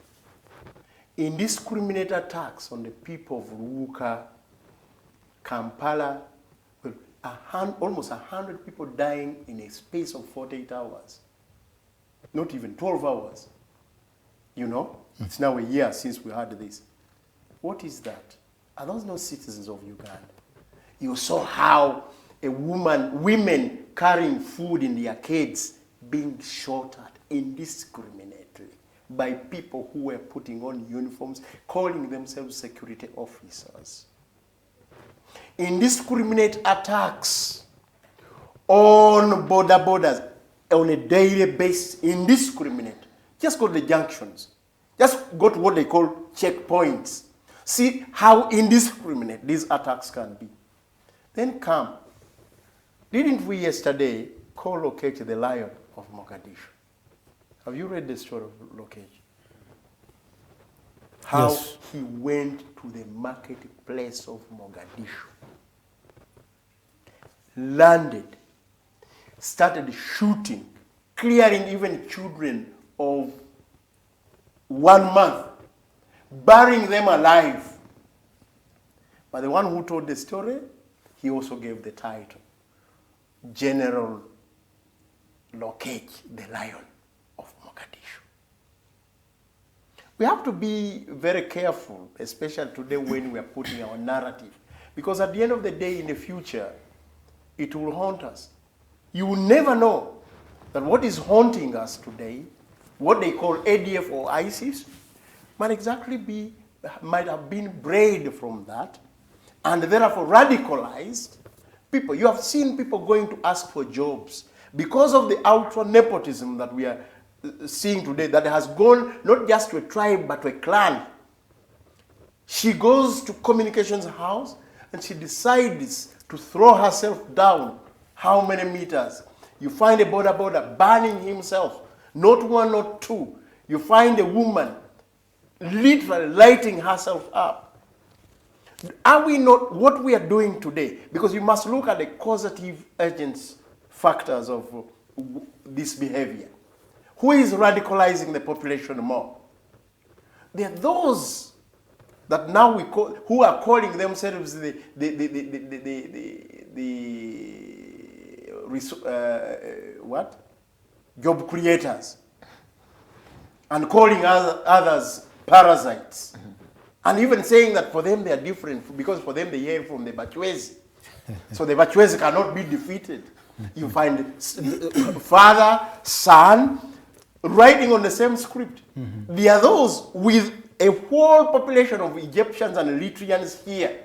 Indiscriminate attacks on the people of Ruka, Kampala, with almost 100 people dying in a space of 48 hours. Not even 12 hours. You know? It's now a year since we had this. What is that? Are those not citizens of Uganda? You saw how women carrying food in their kids being shot at indiscriminately by people who were putting on uniforms, calling themselves security officers. Indiscriminate attacks on borders on a daily basis, indiscriminate. Just go to the junctions. Just go to what they call checkpoints. See how indiscriminate these attacks can be. Then come. Didn't we yesterday co-locate the lion of Mogadishu? Have you read the story of Lokech? How Yes. he went to the marketplace of Mogadishu, landed, started shooting, clearing even children of 1 month, burying them alive. But the one who told the story, he also gave the title, General Lokech, the Lion of Mogadishu. We have to be very careful, especially today when we are putting our narrative, because at the end of the day, in the future, it will haunt us. You will never know that what is haunting us today, what they call ADF or ISIS, might have been bred from that, and therefore radicalized people. You have seen people going to ask for jobs because of the ultra nepotism that we are seeing today, that has gone not just to a tribe but to a clan. She goes to communications house and she decides to throw herself down how many meters. You find a border burning himself, not one, not two. You find a woman literally lighting herself up. Are we not what we are doing today? Because you must look at the causative agents, factors of this behavior. Who is radicalizing the population more? There are those that now we call, who are calling themselves job creators, and calling others parasites. And even saying that for them they are different, because for them they hail from the Bachwezi. So the Bachwezi cannot be defeated. You find father, son, writing on the same script. There are those with a whole population of Egyptians and Eritreans here.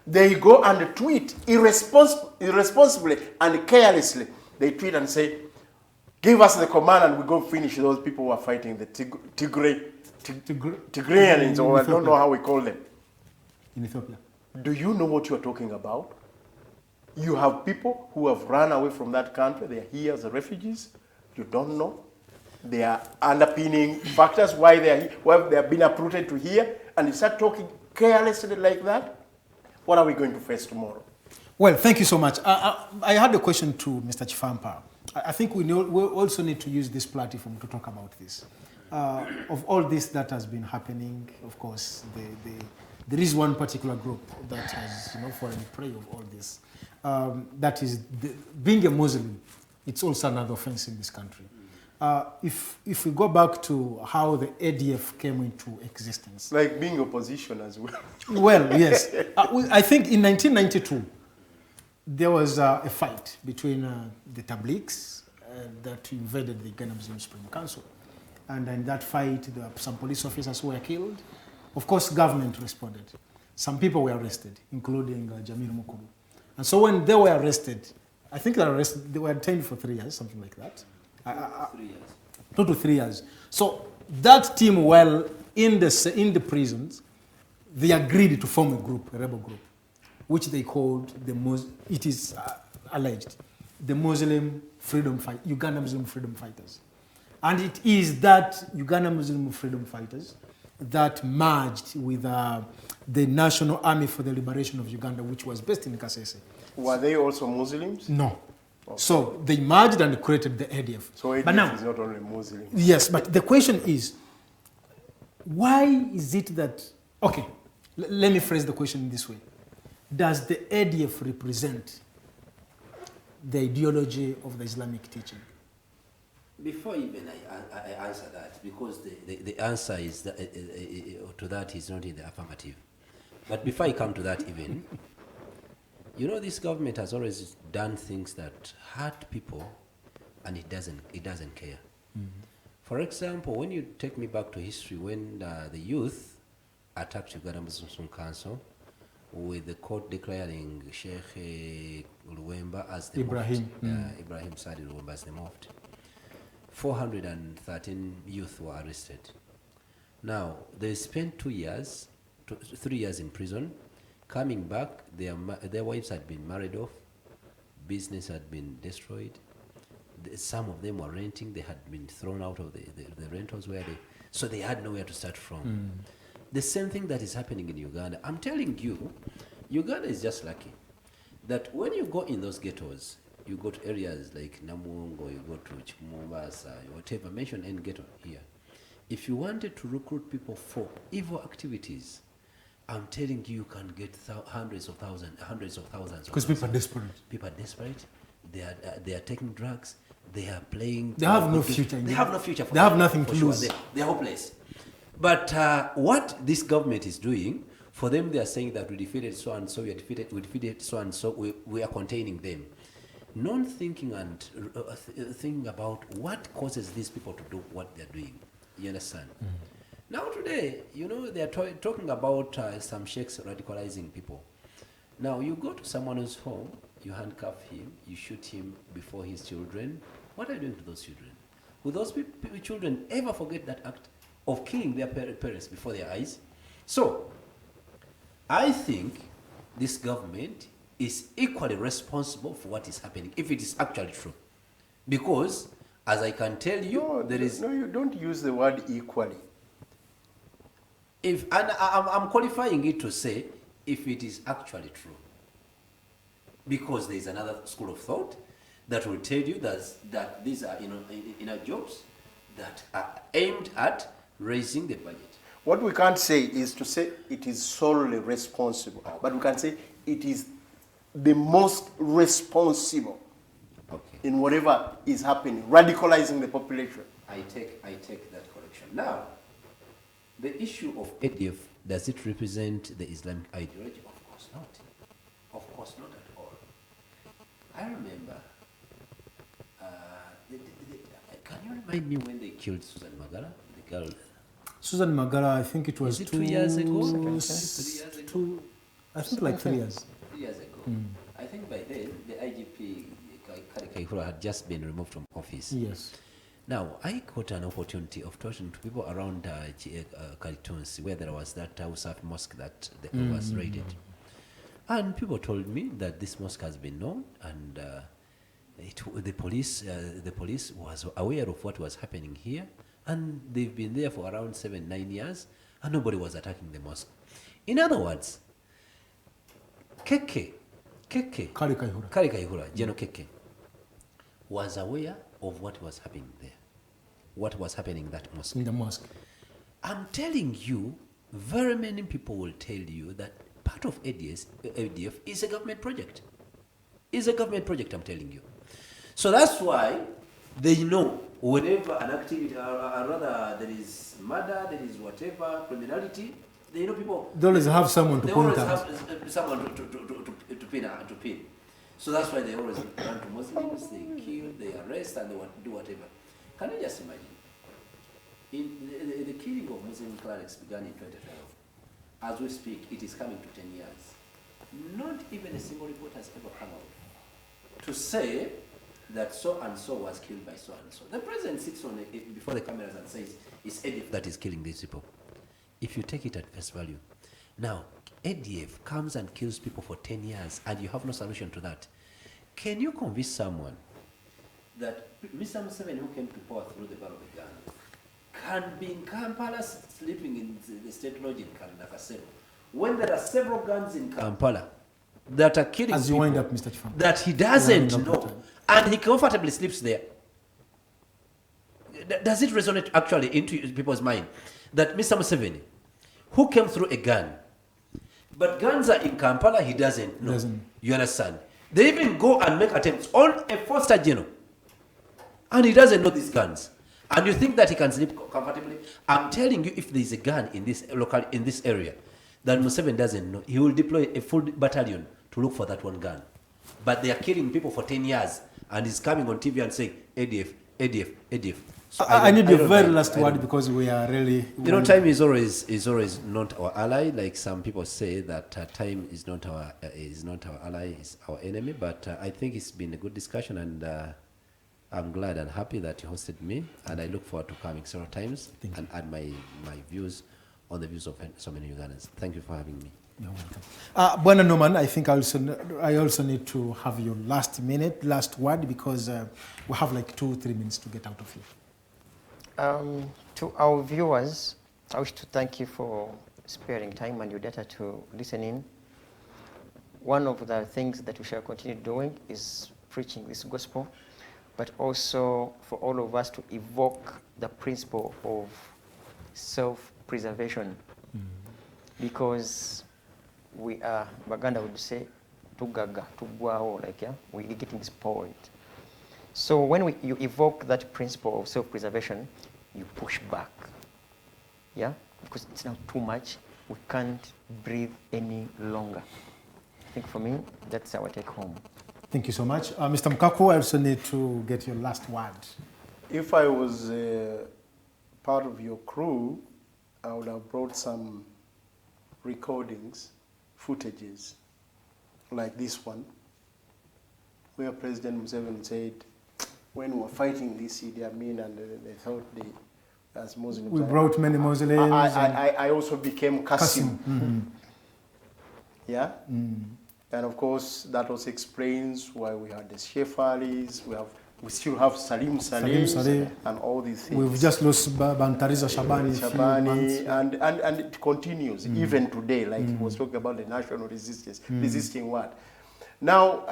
They go and tweet irresponsibly and carelessly. They tweet and say, give us the command and we go finish those people who are fighting the Tigrayans, or I don't know how we call them. In Ethiopia. Do you know what you are talking about? You have people who have run away from that country. They are here as refugees. You don't know. They are underpinning factors why they are here, why they have been uprooted to here, and you start talking carelessly like that. What are we going to face tomorrow? Well, thank you so much. I had a question to Mr. Kifampa. I think we also need to use this platform to talk about this. Of all this that has been happening, of course, there is one particular group that has fallen prey of all this. That is, being a Muslim, it's also another offense in this country. if we go back to how the ADF came into existence. Like being opposition as well. Well, yes. I think in 1992, there was a fight between the Tabliks that invaded the Uganda Muslim Supreme Council. And in that fight, some police officers were killed. Of course, government responded. Some people were arrested, including Jamil Mukuru. And so when they were arrested, I think they were detained for 3 years, something like that. 3 years. 2 to 3 years. So that team, while in the prisons, they agreed to form a group, a rebel group, which they called it is alleged, the Muslim Freedom Fight, Uganda Muslim Freedom Fighters. And it is that Uganda Muslim Freedom Fighters that merged with the National Army for the Liberation of Uganda, which was based in Kasese. Were they also Muslims? No. Okay. So they merged and created the ADF. So ADF but now, is not only Muslims. Yes, but the question is, why is it that, okay, let me phrase the question in this way. Does the ADF represent the ideology of the Islamic teaching? Before even I answer that, because the answer is to that is not in the affirmative. But before I come to that even, you know, this government has always done things that hurt people, and it doesn't care. Mm-hmm. For example, when you take me back to history, when the youth attacked Uganda Muslim Council, with the court declaring Sheikh Luwemba as the Ibrahim Ibrahim Sadi Luwemba as the Govt, 413 youth were arrested. Now they spent 3 years in prison. Coming back, their wives had been married off, business had been destroyed. Some of them were renting; they had been thrown out of the rentals so they had nowhere to start from. Mm. The same thing that is happening in Uganda. I'm telling you, Uganda is just lucky that when you go in those ghettos, you go to areas like Namungo, you go to Chimombasa, whatever, mention any ghetto here. If you wanted to recruit people for evil activities, I'm telling you, you can get hundreds of thousands. Because people are desperate. People are desperate. They are taking drugs. They are playing. They have no future. They have no future. They have nothing to lose. They are hopeless. But what this government is doing, for them, they are saying that we defeated so and so, we defeated so and so, we are containing them. Not thinking and thinking about what causes these people to do what they're doing. You understand? Mm. Now today, you know, they are talking about some sheikhs radicalizing people. Now you go to someone's home, you handcuff him, you shoot him before his children. What are you doing to those children? Will those children ever forget that act of killing their parents before their eyes? So, I think this government is equally responsible for what is happening, if it is actually true. Because, as I can tell you, No, you don't use the word equally. I'm qualifying it to say, if it is actually true. Because there is another school of thought that will tell you that these are inner jobs that are aimed at raising the budget. What we can't say is to say it is solely responsible, but we can say it is the most responsible in whatever is happening, radicalizing the population. I take that correction. Now, the issue of ADF, does it represent the Islamic ideology? Of course not. Of course not at all. I remember, can you remind me when they killed Susan Magara, the girl? Susan Magara, I think it was 2 years ago? 3 years ago. I think like 3 years. 3 years ago. Mm. I think by then, the IGP, Kaihura, had just been removed from office. Yes. Now, I got an opportunity of talking to people around Karitonsi, where there was that Usaf mosque that was raided. And people told me that this mosque has been known, and the police was aware of what was happening here, and they've been there for around 7-9 years, and nobody was attacking the mosque. In other words, Kari Kaihura, General Keke, was aware of what was happening there, what was happening in that mosque. In the mosque. I'm telling you, very many people will tell you that part of ADF is a government project. It's a government project, I'm telling you. So that's why they know whenever an activity, or rather there is murder, there is whatever, criminality, you know, people... They always have someone to point They at. always have someone to pin. So that's why they always run to Muslims, they kill, they arrest, and they do whatever. Can you just imagine? The killing of Muslim clerics began in 2012. As we speak, it is coming to 10 years. Not even a single report has ever come out to say that so and so was killed by so and so. The president sits on before the cameras and says, it's ADF that is killing these people. If you take it at face value. Now, ADF comes and kills people for 10 years and you have no solution to that. Can you convince someone that Mr. Museveni, who came to power through the barrel of a gun, can be in Kampala sleeping in the state lodge in Nakasero, when there are several guns in Kampala that are killing As you people wind up, Mr. Kifampa. that he doesn't know, and he comfortably sleeps there? Does it resonate actually into people's mind that Mr. Museveni, who came through a gun, but guns are in Kampala, he doesn't know? You understand? They even go and make attempts on a foster general, and he doesn't know these guns. And you think that he can sleep comfortably? I'm telling you, if there is a gun in this area that Museveni doesn't know, he will deploy a full battalion to look for that one gun. But they are killing people for 10 years, and he's coming on TV and saying, ADF, ADF, ADF. So I need your very last word because we are really... You know, time is always not our ally. Like some people say that time is not our ally, it's our enemy. But I think it's been a good discussion, and I'm glad and happy that you hosted me, and I look forward to coming several times and add my views on the views of so many Ugandans. Thank you for having me. You're welcome. Bwana Norman, I think I also need to have your last word, because we have like 2-3 minutes to get out of here. To our viewers, I wish to thank you for sparing time and your data to listen in. One of the things that we shall continue doing is preaching this gospel, but also for all of us to evoke the principle of self-preservation. Because we are, Baganda would say, tugaga, tugwao, like, yeah, we're getting spoiled. So when you evoke that principle of self-preservation, you push back, yeah, because it's now too much. We can't breathe any longer. I think for me, that's our take home. Thank you so much. Mr. Mukaaku, I also need to get your last word. If I was part of your crew, I would have brought some recordings, footages, like this one, where President Museveni said, when we were fighting this Idi Amin, and they thought as Muslims... We brought many Muslims. I also became Qasim. Yeah? And of course, that also explains why we had the Sheikh Alis, we still have Salim Saleh, and all these things. We've just lost Bantariza Shabani, and it continues, even today, like he was talking about the national resistance, resisting what? Now,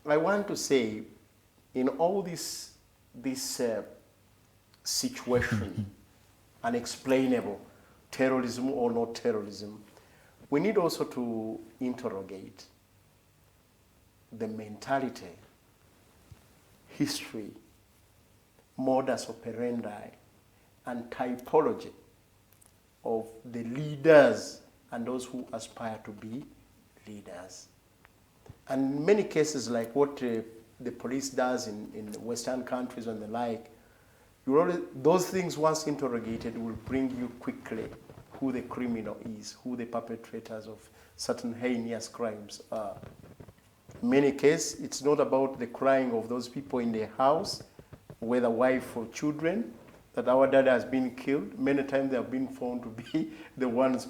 I want to say, in all this situation, unexplainable, terrorism or not terrorism, we need also to interrogate the mentality, history, modus operandi, and typology of the leaders and those who aspire to be leaders. And in many cases, like what the police does in Western countries and the like, those things once interrogated will bring you quickly who the criminal is, who the perpetrators of certain heinous crimes are. In many cases, it's not about the crying of those people in their house, whether wife or children, that our dad has been killed. Many times they have been found to be the ones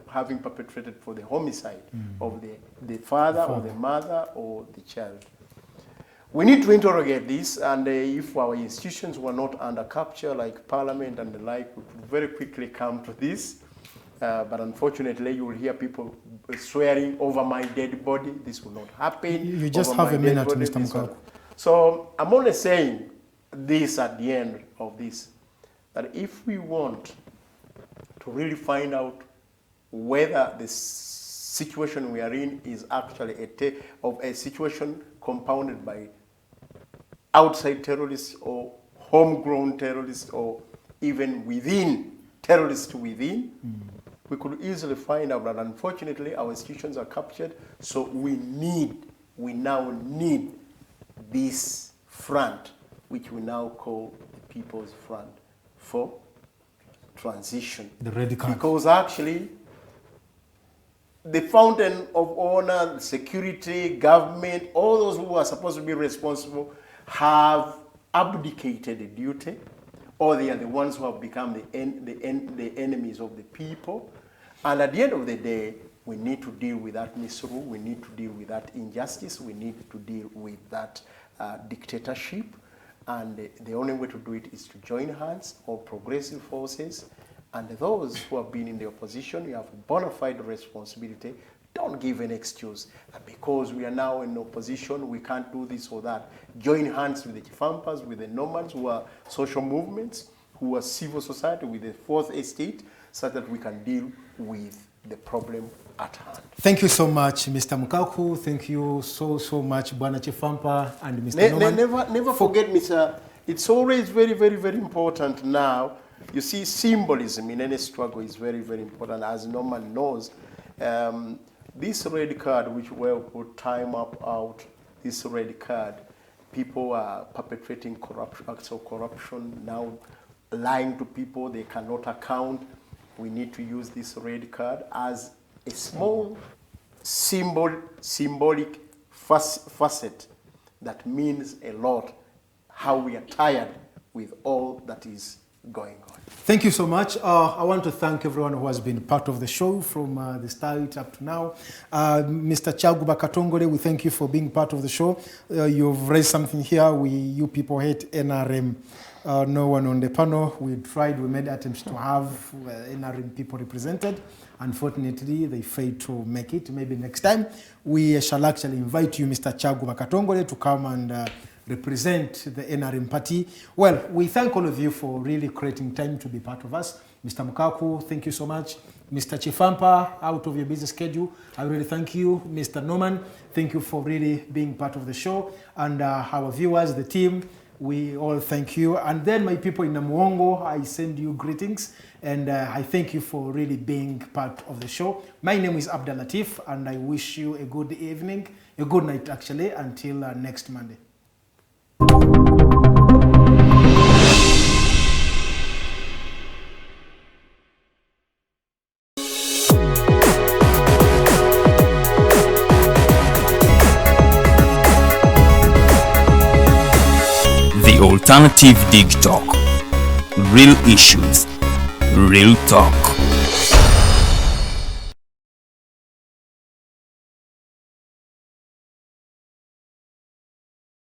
having perpetrated for the homicide of the father or the mother or the child. We need to interrogate this, and if our institutions were not under capture, like Parliament and the like, we could very quickly come to this. But unfortunately, you will hear people swearing over my dead body. This will not happen. You just have a minute, Mr. Mukaaku. So I'm only saying this at the end of this, that if we want to really find out whether the situation we are in is actually a situation compounded by outside terrorists or homegrown terrorists or even within, terrorists within, we could easily find out that unfortunately our institutions are captured. So we now need this front, which we now call the People's Front for Transition. The red card. Because actually, the fountain of honor, security, government, all those who are supposed to be responsible have abdicated the duty, or they are the ones who have become the enemies of the people. And at the end of the day, we need to deal with that misrule, we need to deal with that injustice, we need to deal with that dictatorship. And the only way to do it is to join hands, all progressive forces, and those who have been in the opposition, you have a bona fide responsibility. Don't give an excuse. Because we are now in opposition, we can't do this or that. Join hands with the Kifampas, with the Normans, who are social movements, who are civil society, with the Fourth Estate, so that we can deal with the problem at hand. Thank you so much, Mr. Mukaaku. Thank you so much, Bwana Kifampa and Mr. Norman. Never forget, Mr. It's always very, very, very important now. You see, symbolism in any struggle is very, very important. As Norman knows, this red card, which we put time up out, this red card, people are perpetrating acts of corruption, now lying to people they cannot account. We need to use this red card as a small symbolic facet that means a lot, how we are tired with all that is going on. Thank you so much. I want to thank everyone who has been part of the show from the start up to now. Mr. Kyaguba Katongole, we thank you for being part of the show. You've raised something here. You people hate NRM. No one on the panel. We made attempts to have NRM people represented. Unfortunately, they failed to make it. Maybe next time we shall actually invite you, Mr. Kyaguba Katongole, to come and represent the NRM party. Well, we thank all of you for really creating time to be part of us. Mr. Mukaaku, thank you so much. Mr. Kifampa, out of your busy schedule, I really thank you. Mr. Norman, thank you for really being part of the show. And our viewers, the team, we all thank you. And then my people in Namuongo, I send you greetings. And I thank you for really being part of the show. My name is Abdalla Tiff, and I wish you a good evening, a good night actually, until next Monday. The Alternative Dig Talk. Real issues, real talk.